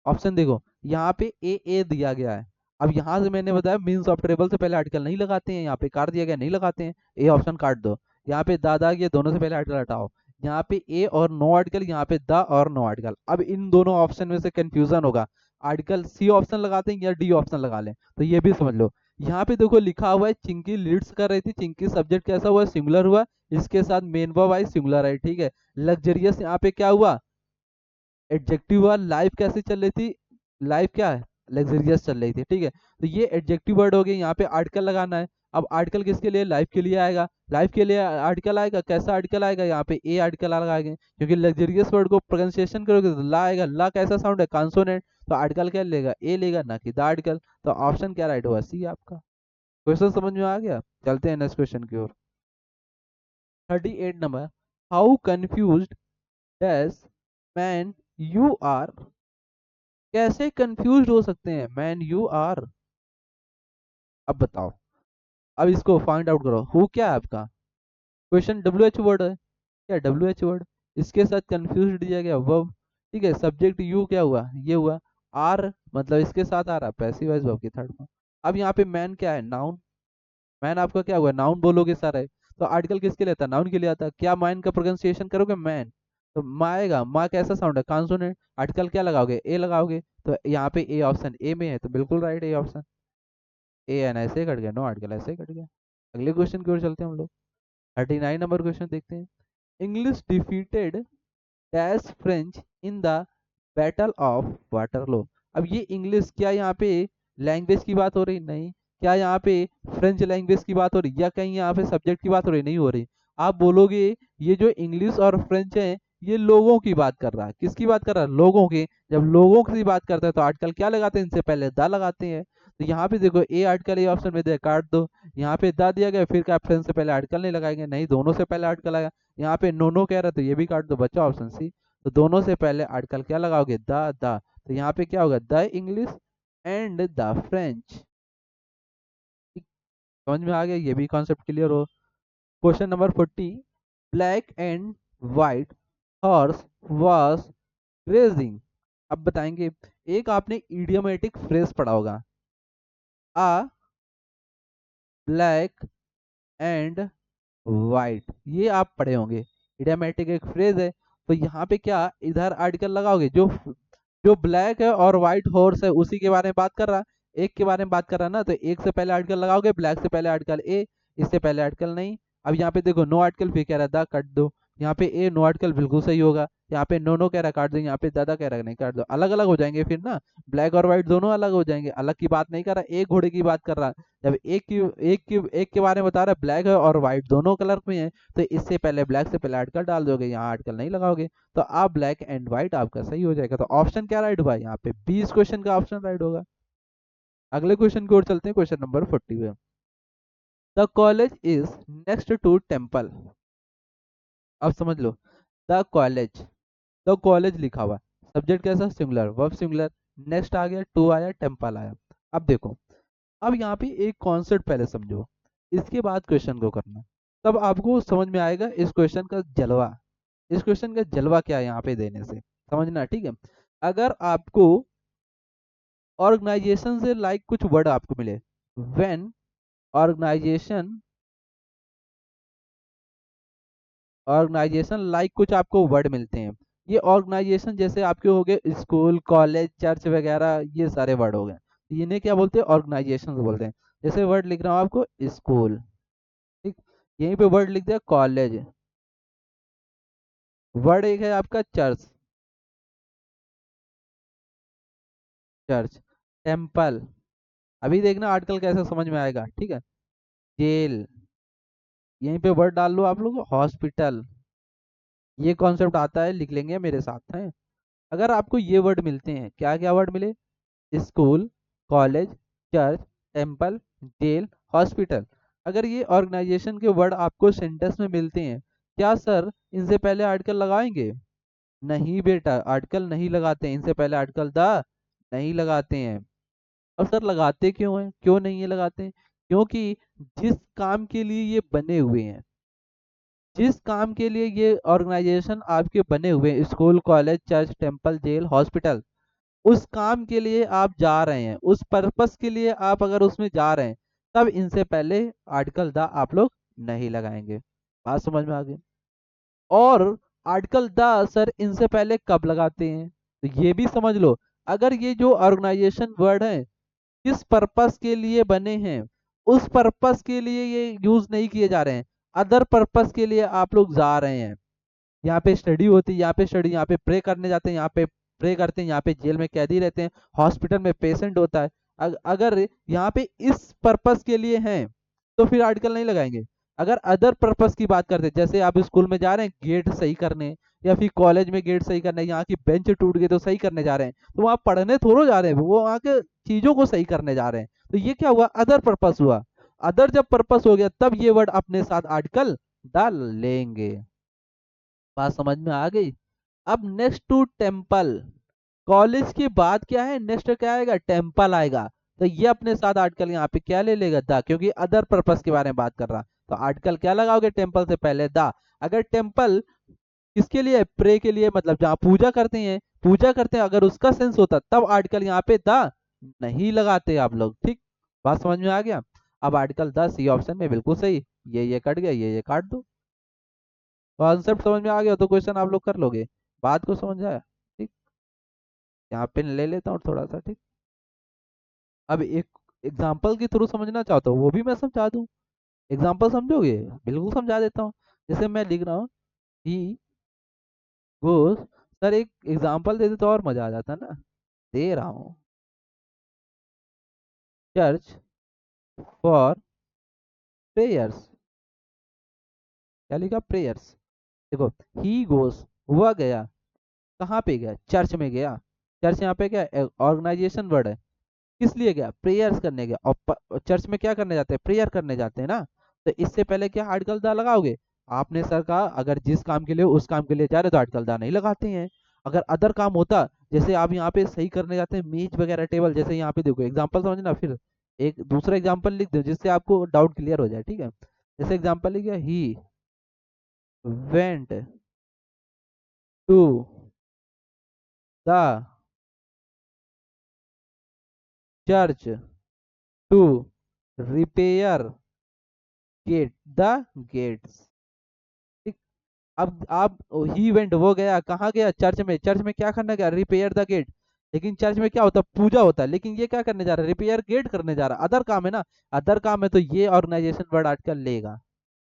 S1: ऑप्शन देखो, यहाँ पे ए दिया गया है। अब यहाँ से मैंने बताया मीन्स ऑफ ट्रेवल से पहले आर्टिकल नहीं लगाते हैं, यहाँ पे कार दिया गया नहीं लगाते हैं, ए ऑप्शन काट दो। यहाँ पे दादा ये दोनों से पहले आर्टिकल हटाओ, यहाँ पे ए और नो आर्टिकल, यहाँ पे द और नो आर्टिकल। अब इन दोनों ऑप्शन में से कंफ्यूजन होगा, आर्टिकल सी ऑप्शन लगाते हैं या डी ऑप्शन लगा लें, तो ये भी समझ लो। यहाँ पे देखो लिखा हुआ है चिंकी लीड्स कर रही थी, चिंकी सब्जेक्ट कैसा हुआ? सिंगुलर हुआ, इसके साथ मेन वर्ब आई सिंगुलर है, ठीक है। लग्जरियस यहाँ पे क्या हुआ? एडजेक्टिव हुआ। लाइफ कैसी चल रही थी? लाइफ क्या है? लग्जरियस चल रही थी, ठीक है। तो ये एडजेक्टिव वर्ड हो गए, यहाँ पे आर्टिकल लगाना है। अब आर्टिकल किसके लिए? लाइफ के लिए आएगा, लाइफ के लिए आर्टिकल आएगा। कैसा आर्टिकल आएगा? यहाँ पे ए आर्टिकल लगाएंगे, क्योंकि लग्जरियस वर्ड को प्रोनाउंसिएशन करोगे तो ला आएगा। ला कैसा साउंड है? कॉन्सोनेंट, तो आर्टिकल क्या लेगा? ए लेगा, ना कि द आर्टिकल। तो ऑप्शन क्या राइट हुआ? सी आपका। क्वेश्चन समझ में आ गया? चलते हैं नेक्स्ट क्वेश्चन की ओर। 38 नंबर, how confuse dash man you are. कैसे कंफ्यूज हो सकते हैं मैन यू आर? अब बताओ, अब इसको फाइंड आउट करो। हु क्या है आपका? क्वेश्चन डब्ल्यू एच वर्ड है, क्या डब्ल्यू एच वर्ड, इसके साथ कंफ्यूज दिया गया वर्ब, ठीक है। सब्जेक्ट यू क्या हुआ? ये हुआ। आर मतलब इसके साथ आ रहा पैसिव वॉइस वर्ब की थर्ड में। अब यहाँ पे मैन क्या है? नाउन। मैन आपका क्या हुआ? नाउन बोलोगे सारा है, तो आर्टिकल किसके लिए आता है? नाउन के लिए आता है। क्या मैन का प्रोनाउंसिएशन करोगे? मैन, तो मा आएगा। मा कैसा साउंड है? कॉन्सोनेंट। आर्टिकल क्या लगाओगे? ए लगाओगे, तो यहाँ पे ए ऑप्शन ए में है, तो बिल्कुल right A option. A an ऐसे ही कट गया, नो आर्टिकल ऐसे ही कट गया। अगले क्वेश्चन की ओर चलते हैं हम लोग। 39 नंबर क्वेश्चन देखते हैं। English defeated dash French in the battle of Waterloo. अब ये इंग्लिश, क्या यहाँ पे लैंग्वेज की बात हो रही? नहीं। क्या यहाँ पे फ्रेंच लैंग्वेज की बात हो रही, या कहीं यहाँ पे सब्जेक्ट की बात हो रही? नहीं हो रही। आप बोलोगे ये जो इंग्लिश और फ्रेंच है, ये लोगों की बात कर रहा है। किसकी बात कर रहा है? लोगों की। जब लोगों की बात करता है तो आर्टिकल क्या लगाते हैं? इनसे पहले द लगाते हैं। तो यहाँ पे देखो ए आर्टिकल ए ऑप्शन में दे, काट दो। यहाँ पे द दिया गया, फिर क्या फ्रेंच से पहले आर्टिकल नहीं लगाएंगे? नहीं, दोनों से पहले आर्टिकल आएगा। यहाँ पे नो नो कह रहा है, तो ये भी काट दो, बच्चा ऑप्शन सी। तो दोनों से पहले आर्टिकल क्या लगाओगे? द। तो यहाँ पे क्या होगा? The English and the French. समझ में आ गया? ये भी कॉन्सेप्ट क्लियर हो। Question number 40, black and white horse was grazing. अब बताएंगे, एक आपने इडियोमेटिक फ्रेज पढ़ा होगा, आ ब्लैक एंड वाइट, ये आप पढ़े होंगे। इडियोमेटिक एक फ्रेज है, तो यहाँ पे क्या इधर आर्टिकल लगाओगे? जो जो ब्लैक है और व्हाइट हॉर्स है उसी के बारे में बात कर रहा, एक के बारे में बात कर रहा ना, तो एक से पहले आर्टिकल लगाओगे। ब्लैक से पहले आर्टिकल ए, इससे पहले आर्टिकल नहीं। अब यहाँ पे देखो नो आर्टिकल, फिर कह रहा था कट दो। यहाँ पे ए नो आर्टिकल बिल्कुल सही होगा। यहाँ पे नो नो कह रहा काट दो, यहाँ पे दादा कह रहा नहीं काट दो। अलग अलग हो जाएंगे फिर ना, ब्लैक और व्हाइट दोनों अलग हो जाएंगे। अलग की बात नहीं कर रहा, एक घोड़े की बात कर रहा। जब एक के बारे में बता रहा है, ब्लैक है और व्हाइट दोनों कलर में है, तो इससे पहले ब्लैक से पहले आर्टिकल डाल दोगे, यहाँ आर्टिकल नहीं लगाओगे। तो आप ब्लैक एंड व्हाइट आपका सही हो जाएगा। तो ऑप्शन क्या राइट हुआ यहाँ पे? 20 क्वेश्चन का ऑप्शन राइट होगा। अगले क्वेश्चन की ओर चलते हैं, क्वेश्चन नंबर 40 में। The college is next to temple. अब समझ लो, द कॉलेज, द कॉलेज लिखा हुआ, सब्जेक्ट कैसा? सिंगुलर, वर्ब सिंगुलर, नेक्स्ट आ गया, टू आया, टेम्पल आया। अब देखो, अब यहाँ पे एक कॉन्सेप्ट पहले समझो, इसके बाद क्वेश्चन को करना, तब आपको समझ में आएगा इस क्वेश्चन का जलवा। इस क्वेश्चन का जलवा क्या है यहाँ पे देने से, समझना, ठीक है। अगर आपको ऑर्गेनाइजेशन से लाइक कुछ वर्ड आपको मिले, व्हेन ऑर्गेनाइजेशन, ऑर्गेनाइजेशन लाइक कुछ आपको वर्ड मिलते हैं। ये ऑर्गेनाइजेशन जैसे आपके हो गए स्कूल, कॉलेज, चर्च वगैरह, ये सारे वर्ड हो गए, इन्हें क्या बोलते हैं? ऑर्गेनाइजेशन बोलते हैं। जैसे वर्ड लिख रहा हूँ आपको स्कूल, ठीक, यहीं पे वर्ड लिख दिया कॉलेज, वर्ड एक है आपका चर्च, चर्च, टेम्पल, अभी देखना आर्टिकल कैसे समझ में आएगा, ठीक है, जेल, यहीं पे वर्ड डाल लो आप लोग हॉस्पिटल, ये कॉन्सेप्ट आता है, लिख लेंगे मेरे साथ है। अगर आपको ये वर्ड मिलते हैं, क्या क्या वर्ड मिले? School, college, church, temple, jail, hospital, अगर ये ऑर्गेनाइजेशन के वर्ड आपको सेंटेंस में मिलते हैं, क्या सर इनसे पहले आर्टिकल लगाएंगे? नहीं बेटा, आर्टिकल नहीं लगाते हैं, इनसे पहले आर्टिकल द नहीं लगाते हैं। और सर लगाते क्यों हैं, क्यों नहीं ये लगाते हैं? क्योंकि जिस काम के लिए ये बने हुए हैं, जिस काम के लिए ये ऑर्गेनाइजेशन आपके बने हुए हैं, school, college, church, temple, jail, hospital, उस काम के लिए आप जा रहे हैं, उस पर्पस के लिए आप अगर उसमें जा रहे हैं, तब इनसे पहले आर्टिकल द आप लोग नहीं लगाएंगे। बात समझ में आ गई? और आर्टिकल द सर इनसे पहले कब लगाते हैं, तो ये भी समझ लो। अगर ये जो ऑर्गेनाइजेशन वर्ड है किस पर्पस के लिए बने हैं, उस पर्पस के लिए ये यूज नहीं किए जा रहे हैं, अदर पर्पस के लिए आप लोग जा रहे हैं, यहाँ पे स्टडी होती है, यहाँ पे स्टडी, यहाँ पे प्रे करने जाते हैं, यहाँ पे प्रे करते हैं, यहाँ पे जेल में कैदी रहते हैं, हॉस्पिटल में पेशेंट होता है, अगर यहाँ पे इस पर्पस के लिए हैं तो फिर आर्टिकल नहीं लगाएंगे। अगर अदर पर्पस की बात करते हैं, जैसे आप स्कूल में जा रहे हैं गेट सही करने, या फिर कॉलेज में गेट सही करने, यहाँ की बेंच टूट गई तो सही करने जा रहे हैं, तो वहाँ पढ़ने थोड़ो जा रहे हैं, वो वहाँ के चीजों को सही करने जा रहे हैं, तो ये क्या हुआ? अदर पर्पस हुआ। अदर जब पर्पस हो गया तब ये वर्ड अपने साथ आर्टिकल डाल लेंगे। बात समझ में आ गई? अब नेक्स्ट टू टेम्पल, कॉलेज के बाद क्या है, नेक्स्ट क्या आएगा? टेम्पल आएगा, तो ये अपने साथ आर्टिकल यहाँ पे क्या ले लेगा? द, क्योंकि अदर पर्पस के बारे में बात कर रहा, तो आर्टिकल क्या लगाओगे टेम्पल से पहले? द। अगर टेम्पल किसके लिए? प्रे के लिए, मतलब जहाँ पूजा करते हैं, पूजा करते हैं, अगर उसका सेंस होता तब आर्टिकल यहाँ पे द नहीं लगाते आप लोग, ठीक। बात समझ में आ गया? अब आर्टिकल 10 सी ऑप्शन में बिल्कुल सही, ये कट गया, ये काट दो। कॉन्सेप्ट समझ में आ गया तो क्वेश्चन आप लोग कर लोगे, बात को समझ आया, ठीक। यहाँ पे ले लेता हूँ थोड़ा सा, ठीक। अब एक एग्जाम्पल के थ्रू समझना चाहता हूँ, वो भी मैं समझा दूँ, एग्जाम्पल समझोगे? बिल्कुल समझा देता हूँ। जैसे मैं लिख रहा हूँ ही गोस, सर एक एग्जाम्पल दे दे तो और मजा आ जाता ना, दे रहा हूँ, चर्च फॉर प्रेयर्स, क्या लिखा? प्रेयर्स। देखो, ही गोस, हुआ गया, कहाँ पे गया? चर्च में गया, चर्च यहाँ पे क्या ऑर्गेनाइजेशन वर्ड है, किस लिए गया? प्रेयर्स करने गया, और चर्च में क्या करने जाते हैं? प्रेयर करने जाते हैं ना, तो इससे पहले क्या आर्टिकल दा लगाओगे? आपने सर कहा अगर जिस काम के लिए उस काम के लिए जा रहे तो आर्टिकल दा नहीं लगाते हैं। अगर अदर काम होता, जैसे आप यहाँ पे सही करने जाते हैं मेज वगैरह टेबल, जैसे यहाँ पे देखो एग्जाम्पल समझना, फिर एक दूसरा एग्जाम्पल लिख दो जिससे आपको डाउट क्लियर हो जाए, ठीक है। जैसे एग्जाम्पल लिख गया, he went to the church to repair get the gates, ठीक। अब आप, ही वेंट, वो गया, कहाँ गया? चर्च में, चर्च में क्या करने गया? रिपेयर द गेट, लेकिन चर्च में क्या होता है? पूजा होता है, लेकिन ये क्या करने जा रहा है? रिपेयर गेट करने जा रहा है, अदर काम है ना, अदर काम है, तो ये ऑर्गेनाइजेशन वर्ड आर्टिकल लेगा।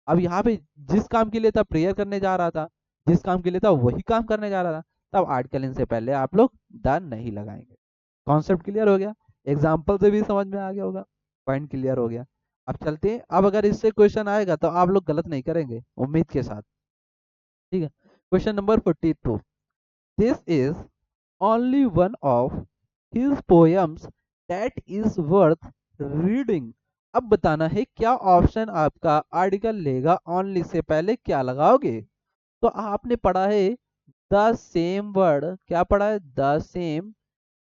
S1: अब यहाँ पे जिस काम के लिए था प्रेयर करने जा रहा था, जिस काम के लिए था वही काम करने जा रहा था, तब आर्टिकल इनसे पहले आप लोग द नहीं लगाएंगे। कॉन्सेप्ट क्लियर हो गया? एग्जाम्पल से भी समझ में आ गया होगा, पॉइंट क्लियर हो गया। अब चलते हैं, अब अगर इससे क्वेश्चन आएगा तो आप लोग गलत नहीं करेंगे, उम्मीद के साथ, ठीक है। Question number 42, this is only one of his poems that is worth reading. अब बताना है क्या ऑप्शन आपका आर्टिकल लेगा, ओनली से पहले क्या लगाओगे? तो आपने पढ़ा है द सेम वर्ड, क्या पढ़ा है? The same,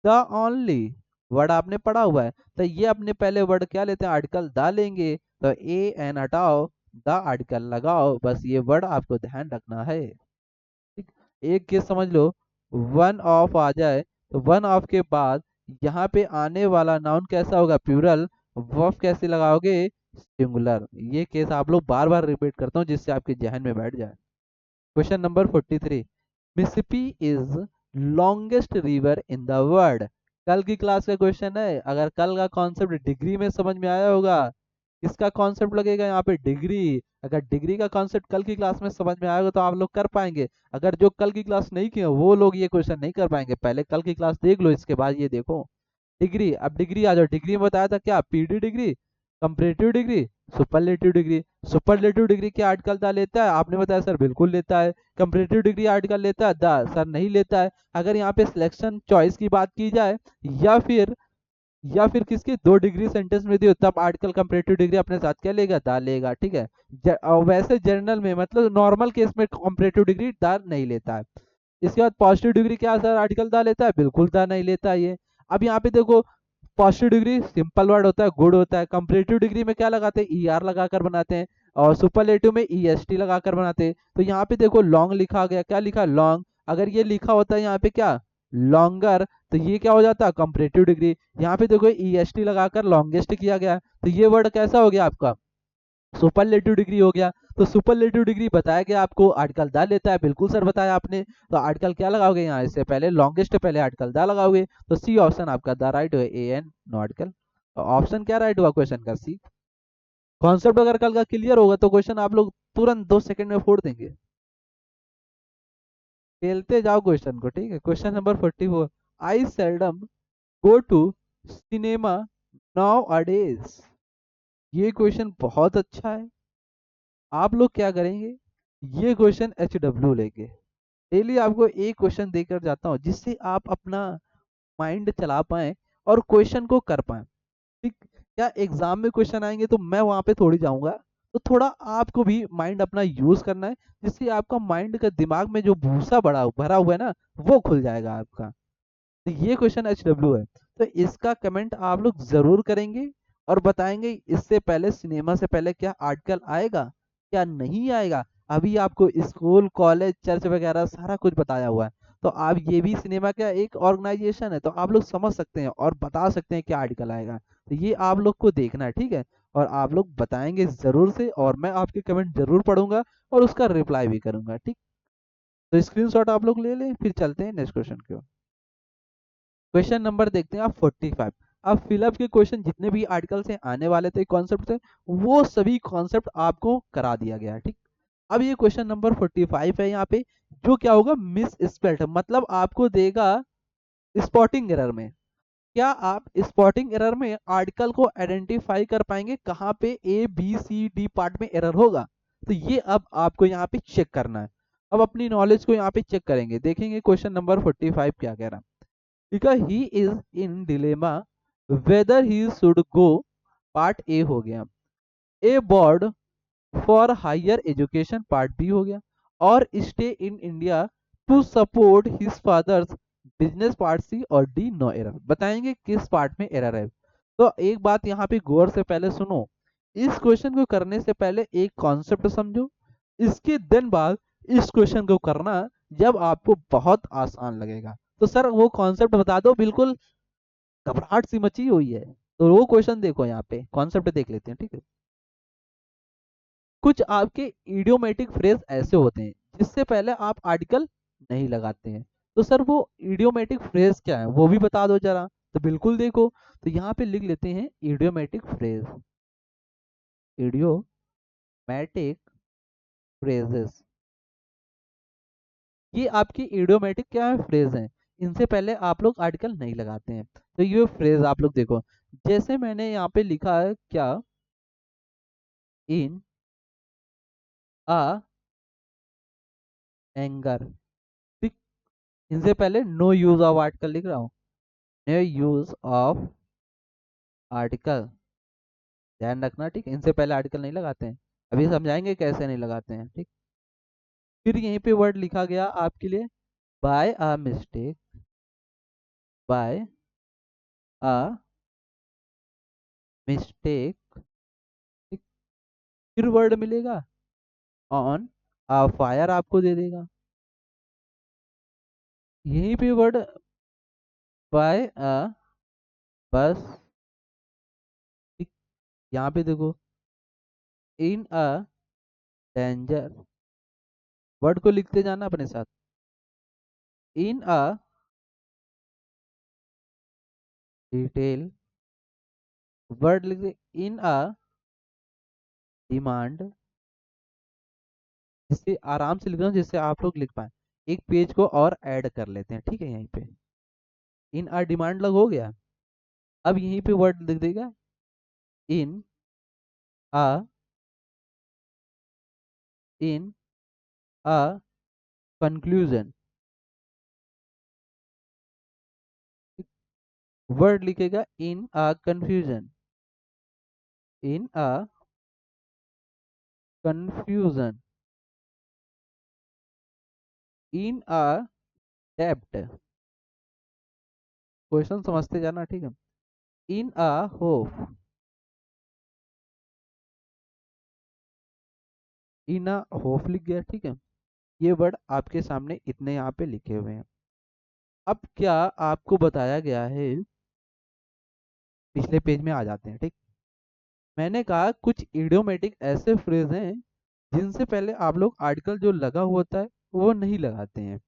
S1: the only word आपने पढ़ा हुआ है, तो ये अपने पहले वर्ड क्या लेते हैं? आर्टिकल द लेंगे, तो ए एन हटाओ, द आर्टिकल लगाओ, बस ये वर्ड आपको ध्यान रखना है, ठीक। एक केस समझ लो, वन ऑफ आ जाए, तो वन ऑफ के बाद यहाँ पे आने वाला नाउन कैसा होगा? प्लूरल। वर्ब कैसे लगाओगे? सिंगुलर। ये केस आप लोग बार बार रिपीट करता हूँ जिससे आपके जहन में बैठ जाए। Question number 43, Mississippi is longest river in the world. कल की क्लास का क्वेश्चन है, अगर कल का कॉन्सेप्ट डिग्री में समझ में आया होगा, किसका कॉन्सेप्ट लगेगा यहाँ पे, डिग्री। अगर डिग्री का कॉन्सेप्ट कल की क्लास में समझ में आएगा तो आप लोग कर पाएंगे। अगर जो कल की क्लास नहीं किए वो लोग ये क्वेश्चन नहीं कर पाएंगे। पहले कल की क्लास देख लो, इसके बाद ये देखो। डिग्री, अब डिग्री आ जाओ। डिग्री में बताया था क्या, PD degree, comparative degree, superlative degree. Superlative degree क्या आर्टिकल दा लेता है, आपने बताया सर बिल्कुल लेता है। कंपैरेटिव डिग्री आर्टिकल लेता है दा, सर नहीं लेता है। अगर यहाँ पे सिलेक्शन चॉइस की बात की जाए, या फिर किसकी दो डिग्री सेंटेंस में दी हो, तब आर्टिकल कंपैरेटिव डिग्री अपने साथ क्या लेगा, दा लेगा, ठीक है। वैसे जर्नल में मतलब नॉर्मल केस में कंपैरेटिव डिग्री दा नहीं लेता है। इसके बाद पॉजिटिव डिग्री क्या सर आर्टिकल दा लेता है, बिल्कुल दा नहीं लेता है ये। अब यहाँ पे देखो, पॉजिटिव डिग्री सिंपल वर्ड होता है, गुड होता है। कंपैरेटिव डिग्री में क्या लगाते हैं, ई आर लगाकर बनाते हैं। और सुपरलेटिव में ई एस टी लगाकर बनाते हैं। तो यहाँ पे देखो लॉन्ग लिखा गया, क्या लिखा, लॉन्ग। अगर ये लिखा होता है यहाँ पे क्या, लॉन्गर, तो ये क्या हो जाता है, कंपैरेटिव डिग्री। यहाँ पे देखो ई एस टी लगाकर लॉन्गेस्ट किया गया, तो ये वर्ड कैसा हो गया आपका, सुपरलेटिव डिग्री हो गया। तो सुपरलेटिव डिग्री बताया गया आपको, आर्टिकल दा लेता है, बिल्कुल सर बताया आपने। तो आर्टिकल क्या लगाओगे यहाँ, इससे पहले लॉन्गेस्ट पहले आर्टिकल दा लगाओगे। तो सी ऑप्शन आपका दा राइट है, A N no article. Option क्या राइट हुआ क्वेश्चन का, सी। कॉन्सेप्ट अगर कल का क्लियर होगा तो क्वेश्चन आप लोग तुरंत 2 सेकंड में फोड़ देंगे। खेलते जाओ क्वेश्चन को, ठीक है। Question number 44, I seldom go to cinema nowadays. ये क्वेश्चन बहुत अच्छा है। आप लोग क्या करेंगे, ये क्वेश्चन एच डब्ल्यू लेंगे। डेली आपको एक क्वेश्चन देकर जाता हूँ जिससे आप अपना माइंड चला पाएं और क्वेश्चन को कर पाएं, ठीक। क्या एग्जाम में क्वेश्चन आएंगे तो मैं वहां पे थोड़ी जाऊंगा, तो थोड़ा आपको भी माइंड अपना यूज करना है, जिससे आपका माइंड का दिमाग में जो भूसा बड़ा भरा हुआ है ना, वो खुल जाएगा आपका। तो ये क्वेश्चन एच डब्ल्यू है। तो इसका कमेंट आप लोग जरूर करेंगे और बताएंगे इससे पहले सिनेमा से पहले क्या आर्टिकल आएगा, क्या नहीं आएगा। अभी आपको स्कूल कॉलेज चर्च वगैरह सारा कुछ बताया हुआ है। तो आप ये भी सिनेमा का एक ऑर्गेनाइजेशन है, तो आप लोग समझ सकते हैं और बता सकते हैं क्या आर्टिकल आएगा। तो ये आप लोग को देखना है, ठीक है। और आप लोग बताएंगे जरूर से, और मैं आपके कमेंट जरूर पढ़ूंगा और उसका रिप्लाई भी करूंगा, ठीक। तो स्क्रीनशॉट आप लोग ले लें, फिर चलते हैं नेक्स्ट क्वेश्चन की ओर। क्वेश्चन नंबर देखते हैं आप 45। अब फिलअप के क्वेश्चन जितने भी आर्टिकल से आने वाले थे, कॉन्सेप्ट थे, वो सभी कॉन्सेप्ट आपको करा दिया गया है, ठीक। अब ये क्वेश्चन नंबर 45 है यहाँ पे, जो क्या होगा, मिस स्पेल्ड, मतलब आपको देगा स्पॉटिंग एरर में। क्या आप स्पॉटिंग एरर में आर्टिकल को आइडेंटिफाई कर पाएंगे कहाँ पे A B C D part में एरर होगा। तो ये अब आपको यहाँ पे चेक करना है। अब अपनी नॉलेज को यहाँ पे चेक करेंगे, देखेंगे क्वेश्चन नंबर 45 क्या कह रहा है। because he is in dilemma whether he should go, part A हो गया, a board for higher education part B हो गया, और stay in India to support his father's business part C, और डी नो एरर। बताएंगे किस part में error है। तो एक बात यहाँ पे गौर से पहले सुनो, इस क्वेश्चन को करने से पहले एक कॉन्सेप्ट समझो, इसके दिन बाद इस क्वेश्चन को करना, जब आपको बहुत आसान लगेगा। तो सर वो कॉन्सेप्ट बता दो, बिल्कुल घबराहट सी मची हुई है। तो वो क्वेश्चन देखो, यहाँ पे कॉन्सेप्ट देख लेते हैं, ठीक है। कुछ आपके इडियोमेटिक फ्रेज ऐसे होते हैं जिससे पहले आप आर्टिकल नहीं लगाते हैं। तो सर वो इडियोमेटिक फ्रेज क्या है वो भी बता दो जरा। तो बिल्कुल देखो, तो यहाँ पे लिख लेते हैं इडियोमेटिक फ्रेज, इडियोमेटिक फ्रेजेस। ये आपकी इडियोमेटिक क्या है, फ्रेज हैं। इनसे पहले आप लोग आर्टिकल नहीं लगाते हैं। तो ये फ्रेज आप लोग देखो, जैसे मैंने यहाँ पे लिखा है क्या, इन अ एंगर, ठीक। इनसे पहले नो यूज ऑफ आर्टिकल लिख रहा हूँ, नो यूज ऑफ आर्टिकल, ध्यान रखना, ठीक। इनसे पहले आर्टिकल नहीं लगाते हैं। अभी समझाएंगे कैसे नहीं लगाते हैं, ठीक। फिर यहीं पे वर्ड लिखा गया आपके लिए, by a mistake, by a mistake, ठीक। फिर वर्ड मिलेगा ऑन अ फायर, आपको दे देगा। यहीं पे वर्ड बाय अ बस, ठीक। यहाँ पे देखो, इन अ डेंजर, वर्ड को लिखते जाना अपने साथ। इन अ डिटेल, वर्ड लिख दे इन अ डिमांड, जिससे आराम से लिख रहा हूँ जिससे आप लोग लिख पाए। एक पेज को और ऐड कर लेते हैं, ठीक है। यहीं पे इन अ डिमांड लग हो गया। अब यहीं पे वर्ड लिख देगा इन अ, इन अ कंक्लूजन, वर्ड लिखेगा in a confusion, in a confusion, in a depth, question समझते जाना, ठीक है। इन a hope, in a hope लिख गया, ठीक है। ये वर्ड आपके सामने इतने यहाँ पे लिखे हुए हैं। अब क्या आपको बताया गया है, पिछले पेज में आ जाते हैं, ठीक। मैंने कहा कुछ इडियोमेटिक ऐसे फ्रेज हैं जिनसे पहले आप लोग आर्टिकल जो लगा हुआ होता है वो नहीं लगाते हैं।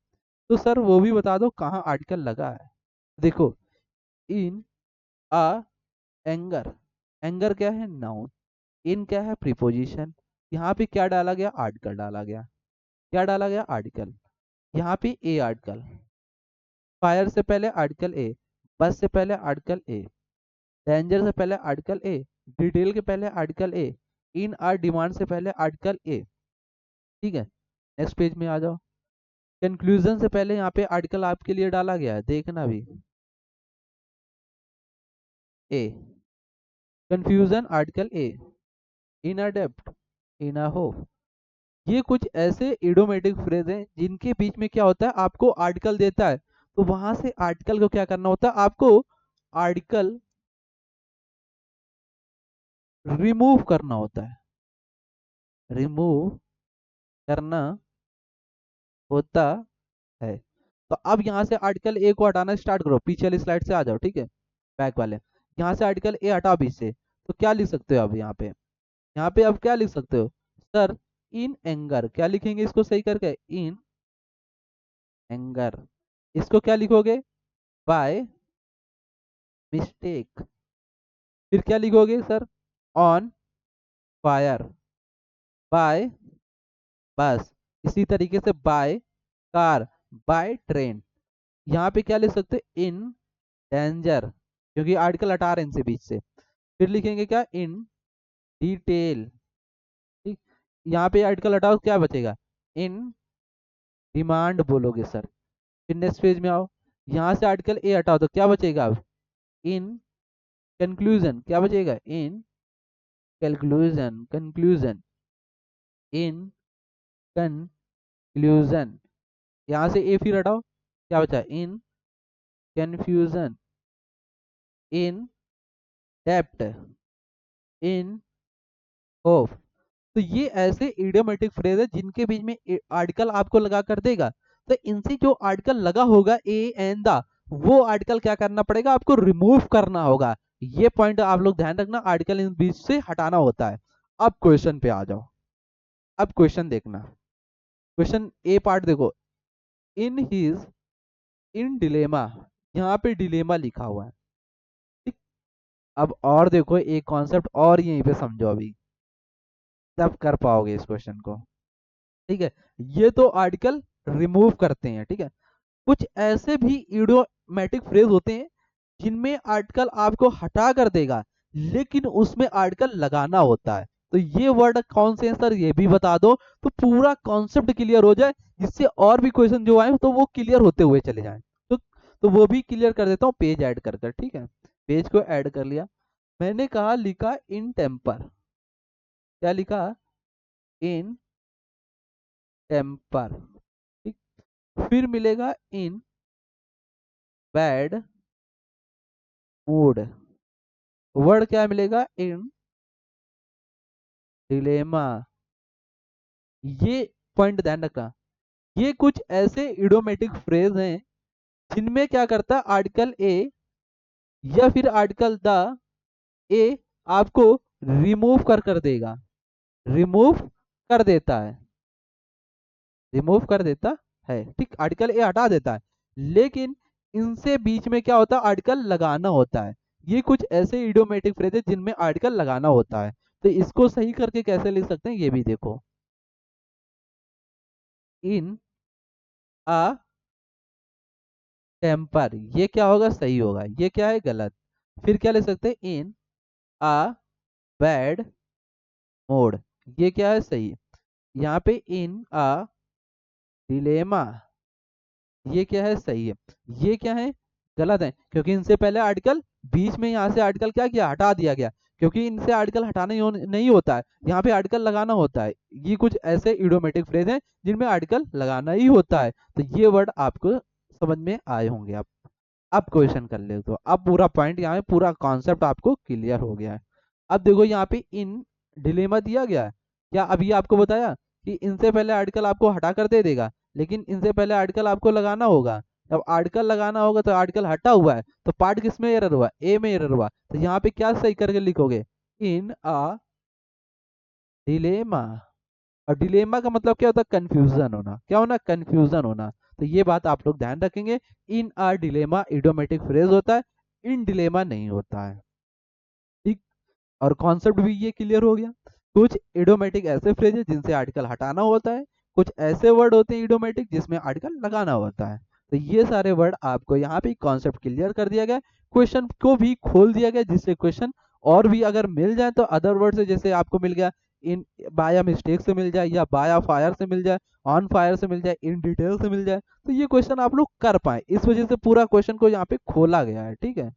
S1: तो सर वो भी बता दो कहाँ आर्टिकल लगा है। देखो, इन अ एंगर, एंगर क्या है, नाउन। इन क्या है, प्रीपोजिशन। यहाँ पे क्या डाला गया, आर्टिकल डाला गया। क्या डाला गया, आर्टिकल। यहाँ पे ए आर्टिकल, फायर से पहले आर्टिकल ए, बस से पहले आर्टिकल ए, डेंजर से पहले आर्टिकल ए, डिटेल के पहले article A, in are demand से पहले आर्टिकल ए, ठीक है। नेक्स्ट पेज में आ जाओ। कंक्लूजन से पहले यहाँ पे आर्टिकल आपके लिए डाला गया है, देखना भी, A. Confusion article A, in a depth, in a hope. ये कुछ ऐसे इडोमेटिक फ्रेज हैं जिनके बीच में क्या होता है, आपको आर्टिकल देता है तो वहां से आर्टिकल को क्या करना होता है, आपको आर्टिकल रिमूव करना होता है, रिमूव करना होता है। तो अब यहाँ से आर्टिकल ए को हटाना स्टार्ट करो, पीछे वाली स्लाइड से आ जाओ, ठीक है, बैक वाले। यहाँ से आर्टिकल ए हटाओ बीच से, तो क्या लिख सकते हो अब यहाँ पे, यहाँ पे अब क्या लिख सकते हो, सर इन एंगर, क्या लिखेंगे इसको सही करके, इन एंगर। इसको क्या लिखोगे, बाय मिस्टेक। फिर क्या लिखोगे सर, ऑन फायर, बाय बस, इसी तरीके से बाय कार, बाय ट्रेन। यहाँ पे क्या लिख सकते हैं, इन डेंजर, क्योंकि आर्टिकल हटा रहे हैं इनसे बीच से। फिर लिखेंगे क्या, इन डिटेल, ठीक। यहाँ पे आर्टिकल हटाओ, क्या बचेगा, इन डिमांड बोलोगे सर। फिर नेक्स्ट पेज में आओ, यहाँ से आर्टिकल ए हटाओ तो क्या बचेगा अब, इन कंक्लूजन, क्या बचेगा, in conclusion, conclusion, in conclusion. यहाँ से ए फिर हटाओ, क्या बचा, in confusion, in dept, in hope. तो ये ऐसे इडियोमेटिक फ्रेज है जिनके बीच में आर्टिकल आपको लगा कर देगा। तो इनसे जो आर्टिकल लगा होगा ए एंड द, वो आर्टिकल क्या करना पड़ेगा, आपको रिमूव करना होगा। ये पॉइंट आप लोग ध्यान रखना, आर्टिकल इन बीच से हटाना होता है। अब क्वेश्चन पे आ जाओ। अब क्वेश्चन देखना, क्वेश्चन ए पार्ट देखो, इन हिज, इन डिलेमा, यहाँ पे डिलेमा लिखा हुआ है, ठीक। अब और देखो एक कॉन्सेप्ट और यहीं पे समझो अभी, तब कर पाओगे इस क्वेश्चन को, ठीक है। ये तो आर्टिकल रिमूव करते हैं, ठीक है। कुछ ऐसे भी इडियोमेटिक फ्रेज होते हैं जिनमें आर्टिकल आपको हटा कर देगा लेकिन उसमें आर्टिकल लगाना होता है। तो ये वर्ड कौन से हैं सर, ये भी बता दो तो पूरा कॉन्सेप्ट क्लियर हो जाए, जिससे और भी क्वेश्चन जो आए तो वो क्लियर होते हुए चले जाएं। तो वो भी क्लियर कर देता हूँ पेज ऐड कर कर, ठीक है। पेज को ऐड कर लिया। मैंने कहा लिखा इन टेम्पर, क्या लिखा, इन टेम्पर, ठीक। फिर मिलेगा इन बैड मूड, वर्ड क्या मिलेगा, इन डिलेमा। ये पॉइंट ध्यान रखना, ये कुछ ऐसे इडियोमेटिक फ्रेज हैं जिनमें क्या करता है, आर्टिकल ए या फिर आर्टिकल द, ए आपको रिमूव कर कर देगा, रिमूव कर देता है, रिमूव कर देता है, ठीक, आर्टिकल ए हटा देता है। लेकिन इनसे बीच में क्या होता है, आर्टिकल लगाना होता है। ये कुछ ऐसे इडियोमेटिक फ्रेज है जिनमें आर्टिकल लगाना होता है। तो इसको सही करके कैसे लिख सकते हैं, ये भी देखो। इन अ टेम्पर, ये क्या होगा, सही होगा, ये क्या है, गलत। फिर क्या लिख सकते हैं, इन अ बैड मोड, ये क्या है, सही। यहाँ पे इन अ डिलेमा, ये क्या है, सही है। ये क्या है, गलत है, क्योंकि इनसे पहले आर्टिकल, बीच में यहाँ से आर्टिकल क्या किया, हटा दिया गया। क्योंकि इनसे आर्टिकल हटाना नहीं होता है, यहाँ पे आर्टिकल लगाना होता है। ये कुछ ऐसे इडियोमेटिक फ्रेज हैं जिनमें आर्टिकल लगाना ही होता है। तो ये वर्ड आपको समझ में आए होंगे। अब क्वेश्चन कर ले, तो अब पूरा पॉइंट यहाँ है, पूरा कॉन्सेप्ट आपको क्लियर हो गया है। अब देखो यहाँ पे इन डिलेमा दिया गया है। क्या अभी आपको बताया कि इनसे पहले आर्टिकल आपको हटा कर दे देगा, लेकिन इनसे पहले आर्टिकल आपको लगाना होगा। जब आर्टिकल लगाना होगा तो आर्टिकल हटा हुआ है, तो पार्ट किस में एरर हुआ, ए में एरर हुआ। तो यहाँ पे क्या सही करके लिखोगे, इन अ डिलेमा। और डिलेमा का मतलब क्या होता है, कंफ्यूजन होना, क्या होना, कंफ्यूजन होना। तो ये बात आप लोग ध्यान रखेंगे। इन अ डिलेमा इडियोमेटिक फ्रेज होता है, इन डिलेमा नहीं होता है, ठीक। और कॉन्सेप्ट भी ये क्लियर हो गया। कुछ इडियोमेटिक ऐसे फ्रेज है जिनसे आर्टिकल हटाना होता है, कुछ ऐसे वर्ड होते हैं इडियोमेटिक जिसमें आर्टिकल लगाना होता है। तो ये सारे वर्ड आपको यहाँ पे कॉन्सेप्ट क्लियर कर दिया गया, क्वेश्चन को भी खोल दिया गया, जिससे क्वेश्चन और भी अगर मिल जाए तो अदर वर्ड से, जैसे आपको मिल गया इन बाया मिस्टेक से मिल जाए, या बाया फायर से मिल जाए, ऑन फायर से मिल जाए, इन डिटेल से मिल जाए, तो ये क्वेश्चन आप लोग कर पाए। इस वजह से पूरा क्वेश्चन को यहाँ पे खोला गया है, ठीक है।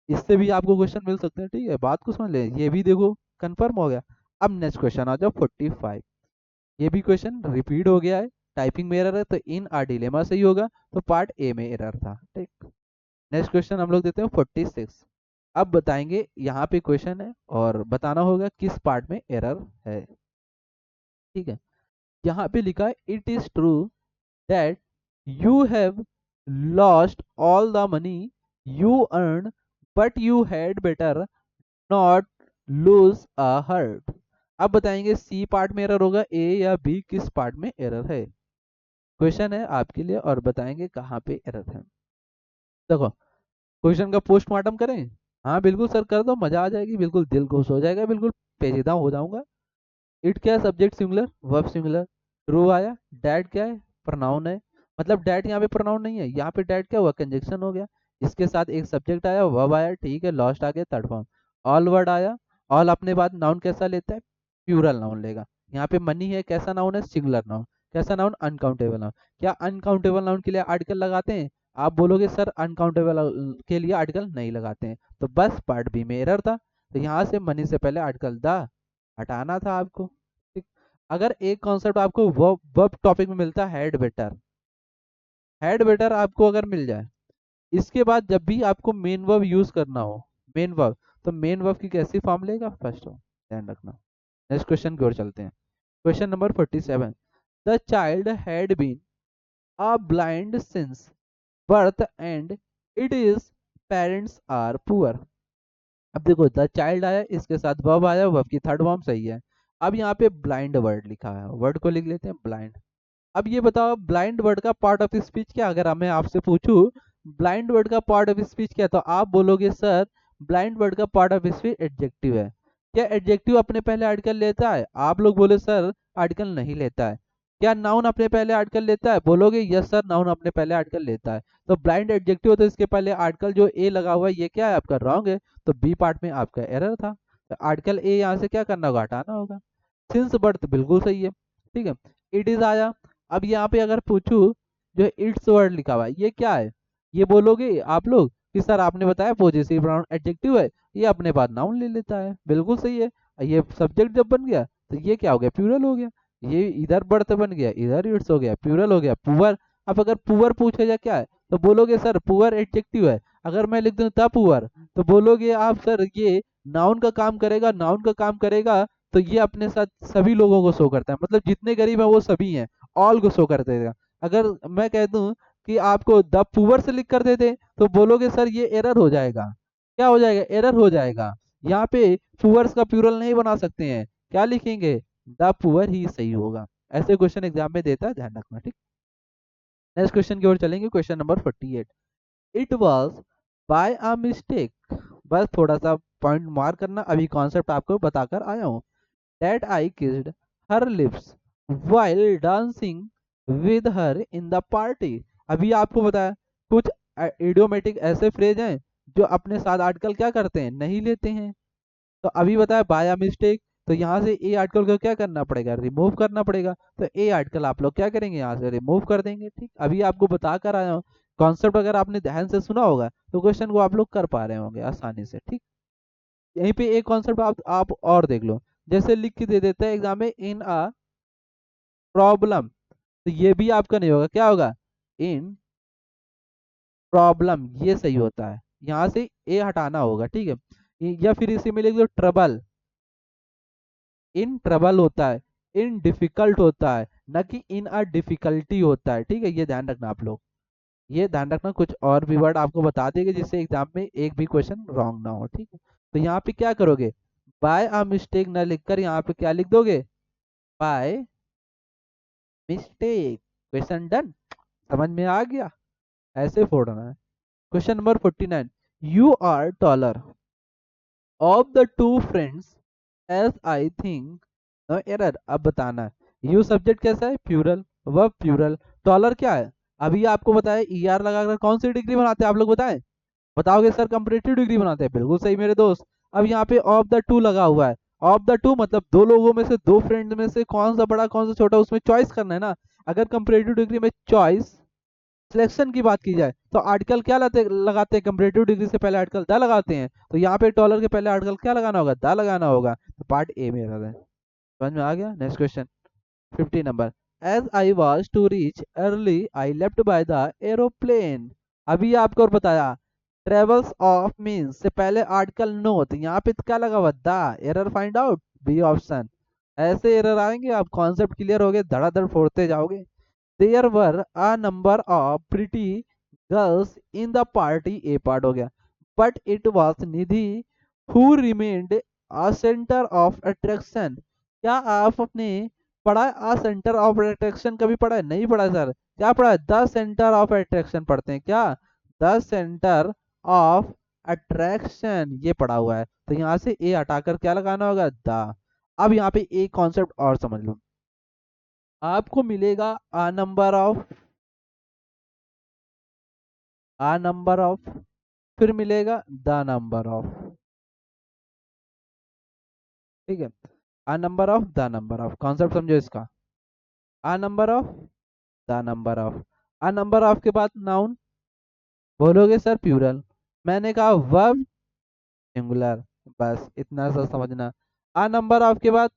S1: इससे भी आपको क्वेश्चन मिल सकते हैं, ठीक है, बात को समझ ले, ये भी देखो कंफर्म हो गया। अब नेक्स्ट क्वेश्चन आ जाओ 45। ये भी क्वेश्चन रिपीट हो गया है, टाइपिंग में एरर है, तो इन आ डिलेमा सही होगा, तो पार्ट ए में एरर था, ठीक। नेक्स्ट क्वेश्चन हम लोग देते हैं 46। अब बताएंगे, यहाँ पे क्वेश्चन है और बताना होगा किस पार्ट में एरर है, ठीक है। यहाँ पे लिखा है, it is true that you have lost all the money you earn, but you had better not lose a heart. अब बताएंगे सी पार्ट में एरर होगा, ए या बी, किस पार्ट में एरर है। क्वेश्चन है आपके लिए और बताएंगे कहाँ पे एरर है। देखो, क्वेश्चन का पोस्टमार्टम करें, हाँ बिल्कुल सर कर दो, मजा आ जाएगी, बिल्कुल दिल खुश हो जाएगा, बिल्कुल पेचीदा हो जाऊंगा। इट क्या है, subject singular, verb singular. True आया। डैड क्या है, प्रोनाउन है। मतलब डैड यहाँ पे प्रोनाउन नहीं है, यहाँ पे डैड क्या हुआ, कंजक्शन हो गया। इसके साथ एक सब्जेक्ट आया, वर्ब आया, ठीक है, लॉस्ट आ गया, थर्ड फॉर्म। ऑल वर्ड आया। ऑल अपने बाद नाउन कैसा लेता है, प्लूरल नाउन लेगा। यहाँ पे मनी है, कैसा नाउन है, सिंगुलर नाउन। कैसा नाउन, अनकाउंटेबल नाउन। क्या अनकाउंटेबल नाउन के लिए आर्टिकल लगाते हैं, आप बोलोगे सर अनकाउंटेबल के लिए आर्टिकल नहीं लगाते हैं। तो बस पार्ट बी में एरर था। तो यहाँ से मनी से पहले आर्टिकल द हटाना था आपको, ठीक। अगर एक कॉन्सेप्ट आपको वर्ब टॉपिक में मिलता है, हेड बेटर, हेड बेटर आपको अगर मिल जाए, इसके बाद जब भी आपको मेन वर्ब यूज करना हो, मेन वर्ब, तो मेन वर्ब की कैसी फॉर्म लेगा, फर्स्ट वर्ब, ध्यान रखना। नेक्स्ट क्वेश्चन की ओर चलते हैं। Question number 47। The child had been a blind since birth and it is parents are poor. अब देखो, द चाइल्ड आया, इसके साथ वर्ब आया, वर्ब की थर्ड फॉर्म सही है। अब यहाँ पे ब्लाइंड वर्ड लिखा है, वर्ड को लिख लेते हैं ब्लाइंड। अब ये बताओ, ब्लाइंड वर्ड का पार्ट ऑफ स्पीच क्या, अगर मैं आपसे पूछूं ब्लाइंड वर्ड का पार्ट ऑफ स्पीच क्या, तो आप बोलोगे सर ब्लाइंड वर्ड का पार्ट ऑफ स्पीच एडजेक्टिव है। क्या एडजेक्टिव अपने पहले आर्टिकल लेता है, आप लोग बोले सर आर्टिकल नहीं लेता है। क्या नाउन अपने पहले आर्टिकल लेता है, बोलोगे यस सर नाउन अपने पहले आर्टिकल लेता है। तो ब्लाइंड एडजेक्टिव तो इसके पहले आर्टिकल जो ए लगा हुआ है, ये क्या है आपका, रॉन्ग है। तो बी पार्ट में आपका एरर था, तो आर्टिकल ए यहाँ से क्या करना होगा, हटाना होगा। सिंस बर्थ बिल्कुल सही है, ठीक है। इट इज आया। अब यहाँ पे अगर पूछूं, जो इट्स वर्ड लिखा हुआ है ये क्या है, ये बोलोगे आप लोग कि सर आपने बताया पॉजिटिव प्रोनाउन एडजेक्टिव है, ये अपने बाद नाउन ले लेता है, बिल्कुल सही है। ये सब्जेक्ट जब बन गया तो ये क्या हो गया, प्लूरल हो गया। ये इधर बर्थ बन गया, इधर इट्स हो गया, प्लूरल हो गया, पुअर। अब अगर पुअर पूछा जाए क्या है, तो बोलोगे सर पुअर एडजेक्टिव है। अगर मैं लिख दूं द पुअर, तो बोलोगे आप सर ये नाउन का काम करेगा, नाउन का काम करेगा। तो ये अपने साथ सभी लोगों को शो करता है, मतलब जितने गरीब है वो सभी हैं, ऑल को शो कर देगा। अगर मैं कह दूं कि आपको द पुअर से लिख कर दे दे, तो बोलोगे सर ये एरर हो जाएगा। क्या हो जाएगा, एरर हो जाएगा। यहाँ पे पुअर्स का प्लूरल नहीं बना सकते हैं, क्या लिखेंगे, द पुअर ही सही होगा। ऐसे क्वेश्चन एग्जाम में देता है, ध्यान रखना, ठीक। नेक्स्ट क्वेश्चन की ओर चलेंगे, question number 48। It was by a mistake, बस थोड़ा सा पॉइंट मार्क करना, अभी कॉन्सेप्ट आपको बताकर आया हूँ। That I kissed her lips while dancing with her in the party. अभी आपको बताया कुछ इडियोमेटिक ऐसे फ्रेज हैं जो अपने साथ आजकल क्या करते हैं, नहीं लेते हैं। तो अभी बताया बाय मिस्टेक, तो यहाँ से ए आर्टिकल को क्या करना पड़ेगा, रिमूव करना पड़ेगा। तो ए आर्टिकल आप लोग क्या करेंगे, यहाँ से रिमूव कर देंगे, ठीक। अभी आपको बता कर आया हूँ, कॉन्सेप्ट अगर आपने ध्यान से सुना होगा तो क्वेश्चन को आप लोग कर पा रहे होंगे आसानी से, ठीक। यहीं पे एक कॉन्सेप्ट आप और देख लो, जैसे लिख के दे देते हैं एग्जाम में, इन अ प्रॉब्लम, तो ये भी आपका नहीं होगा, क्या होगा, इन प्रॉब्लम, ये सही होता है, यहाँ से ए हटाना होगा, ठीक है। या फिर इसी में लिख दो ट्रबल, इन ट्रबल होता है, इन डिफिकल्ट होता है, न कि इन अ डिफिकल्टी होता है, ठीक है। ये ध्यान रखना आप लोग, ये ध्यान रखना, कुछ और भी वर्ड आपको बता देंगे जिससे एग्जाम में एक भी क्वेश्चन रॉन्ग ना हो, ठीक है। तो यहाँ पे क्या करोगे, बाय अ मिस्टेक न लिखकर यहाँ पे क्या लिख दोगे, बाय मिस्टेक, क्वेश्चन डन। समझ में आ गया, ऐसे फोड़ना है। Question number 49। You are taller of the two friends as I think no error. अब बताना है, यू सब्जेक्ट कैसा है, प्यूरल, वर्ब प्यूरल, टॉलर क्या है। अभी आपको बताया ई आर लगाकर कौन सी डिग्री बनाते हैं, आप लोग बताएं। बताओगे सर कंपैरेटिव डिग्री बनाते हैं, बिल्कुल सही मेरे दोस्त। अब यहाँ पे ऑफ द टू लगा हुआ है, ऑफ द टू मतलब दो लोगों में से, दो फ्रेंड में से कौन सा बड़ा कौन सा छोटा, उसमें चॉइस करना है ना। अगर कंपैरेटिव डिग्री में चॉइस सिलेक्शन की बात की जाए तो आर्टिकल क्या लगाते हैं, कंपैरेटिव डिग्री से पहले आर्टिकल द लगाते हैं। तो यहाँ पे डॉलर के पहले आर्टिकल क्या लगाना होगा, द लगाना होगा। तो पार्ट ए में रहता है, समझ में आ गया। Next question 50 number. As I was to reach early I left by the aeroplane. अभी आपको और बताया ट्रेवल्स ऑफ मीन्स से पहले आर्टिकल नो, तो यहाँ पे क्या लगा हुआ, the error find out, B option. ऐसे एरर आएंगे, आप कॉन्सेप्ट क्लियर हो गए, धड़ाधड़ फोड़ते जाओगे। There were a number of pretty girls in the party, A part हो गया, but it was Nidhi who remained a centre of attraction. क्या आप अपने पढ़ा अ सेंटर ऑफ अट्रैक्शन, कभी पढ़ा है, नहीं पढ़ा सर, क्या पढ़ा है, द सेंटर ऑफ अट्रैक्शन पढ़ते हैं क्या, द सेंटर ऑफ अट्रैक्शन, ये पढ़ा हुआ है। तो यहाँ से ए हटाकर क्या लगाना होगा, द। अब यहाँ पे एक कॉन्सेप्ट और समझ लो, आपको मिलेगा आ नंबर ऑफ, फिर मिलेगा द नंबर ऑफ, ठीक है। A number of, the number of, concept समझो इसका। A number of, the number of, a number of के बाद नाउन बोलोगे सर प्यूरल, मैंने कहा वर्ब सिंगुलर, बस इतना सा समझना। आ नंबर ऑफ के बाद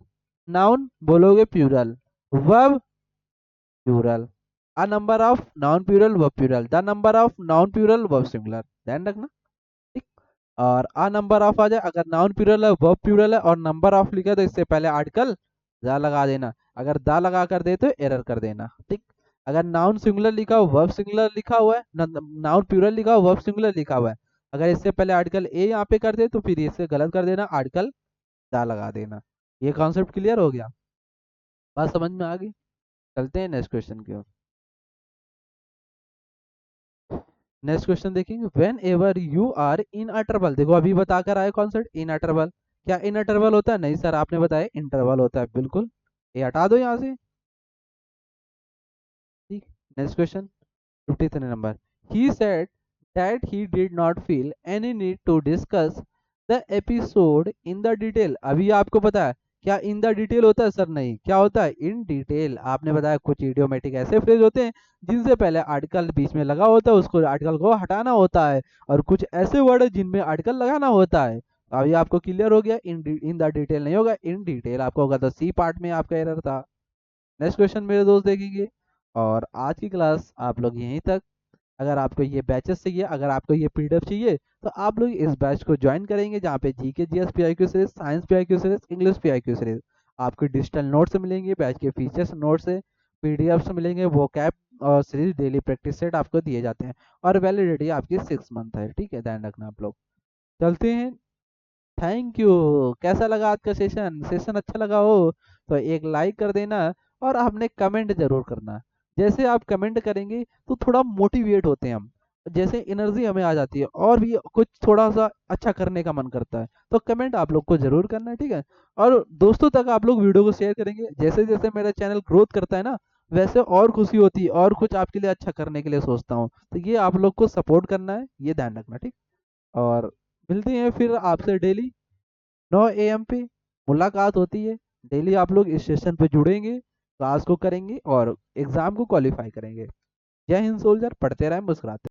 S1: नाउन बोलोगे plural, verb plural, a number of noun plural verb plural, the number of noun plural verb singular, ध्यान रखना, ठीक। और आ नंबर ऑफ आ जाए, अगर नाउन प्यूरल है वर्ब प्यूरल है और नंबर ऑफ लिखा है तो इससे पहले आर्टिकल दा लगा देना, अगर दा लगा कर दे तो एरर कर देना, ठीक। अगर नाउन सिंगुलर लिखा हो वर्ब सिंगुलर लिखा हुआ है, नाउन प्यूरल लिखा हो वर्ब सिंगुलर लिखा हुआ है, अगर इससे पहले आर्टिकल ए यहाँ पे कर दे तो फिर इससे गलत कर देना, आर्टिकल दा लगा देना। ये कॉन्सेप्ट क्लियर हो गया, बात समझ में आ गई। चलते हैं नेक्स्ट क्वेश्चन की ओर। नेक्स्ट क्वेश्चन देखेंगे, whenever you are in a trouble, देखो अभी बताकर आए कॉन्सेप्ट इन अ ट्रबल, क्या इन अ ट्रबल होता है, नहीं सर आपने बताया इंटरवल होता है, बिल्कुल, ये हटा दो यहाँ से, ठीक। Next question 53 number. He said that he did not feel any need to discuss the episode in the detail. अभी आपको पता है क्या इन द डिटेल होता है, सर नहीं, क्या होता है, इन डिटेल। आपने बताया कुछ इडियोमेटिक ऐसे फ्रेज होते हैं जिनसे पहले आर्टिकल बीच में लगा होता है, उसको आर्टिकल को हटाना होता है, और कुछ ऐसे वर्ड है जिनमें आर्टिकल लगाना होता है। अभी आपको क्लियर हो गया, इन द डिटेल नहीं होगा, इन डिटेल आपको होगा, तो सी पार्ट में आपका एरर था। नेक्स्ट क्वेश्चन मेरे दोस्त देखेंगे, और आज की क्लास आप लोग यहीं तक। अगर आपको ये बैचेस चाहिए, अगर आपको ये पीडीएफ चाहिए, तो आप लोग इस बैच को ज्वाइन करेंगे, जहाँ पे GK GS PIQ series, science PIQ series, English PIQ series, आपको डिजिटल नोट्स मिलेंगे, बैच के फीचर्स नोट्स से पीडीएफ मिलेंगे, वो कैप और सीरीज डेली प्रैक्टिस सेट आपको दिए जाते हैं, और वैलिडिटी आपकी 6 मंथ है, ठीक है, ध्यान रखना आप लोग। चलते हैं थैंक यू। कैसा लगा आज का सेशन? सेशन अच्छा लगा हो तो एक लाइक कर देना और आपने कमेंट जरूर करना। जैसे आप कमेंट करेंगे तो थोड़ा मोटिवेट होते हैं हम, जैसे एनर्जी हमें आ जाती है और भी कुछ थोड़ा सा अच्छा करने का मन करता है। तो कमेंट आप लोग को जरूर करना है, ठीक है। और दोस्तों तक आप लोग वीडियो को शेयर करेंगे, जैसे जैसे मेरा चैनल ग्रोथ करता है ना, वैसे और खुशी होती है और कुछ आपके लिए अच्छा करने के लिए सोचता हूँ। तो ये आप लोग को सपोर्ट करना है, ये ध्यान रखना, ठीक। और मिलते हैं फिर आपसे डेली 9 AM पे मुलाकात होती है। डेली आप लोग इस सेशन पे जुड़ेंगे, क्लास को करेंगे और एग्जाम को क्वालिफाई करेंगे। जय हिंद सोल्जर, पढ़ते रहें, मुस्कुराते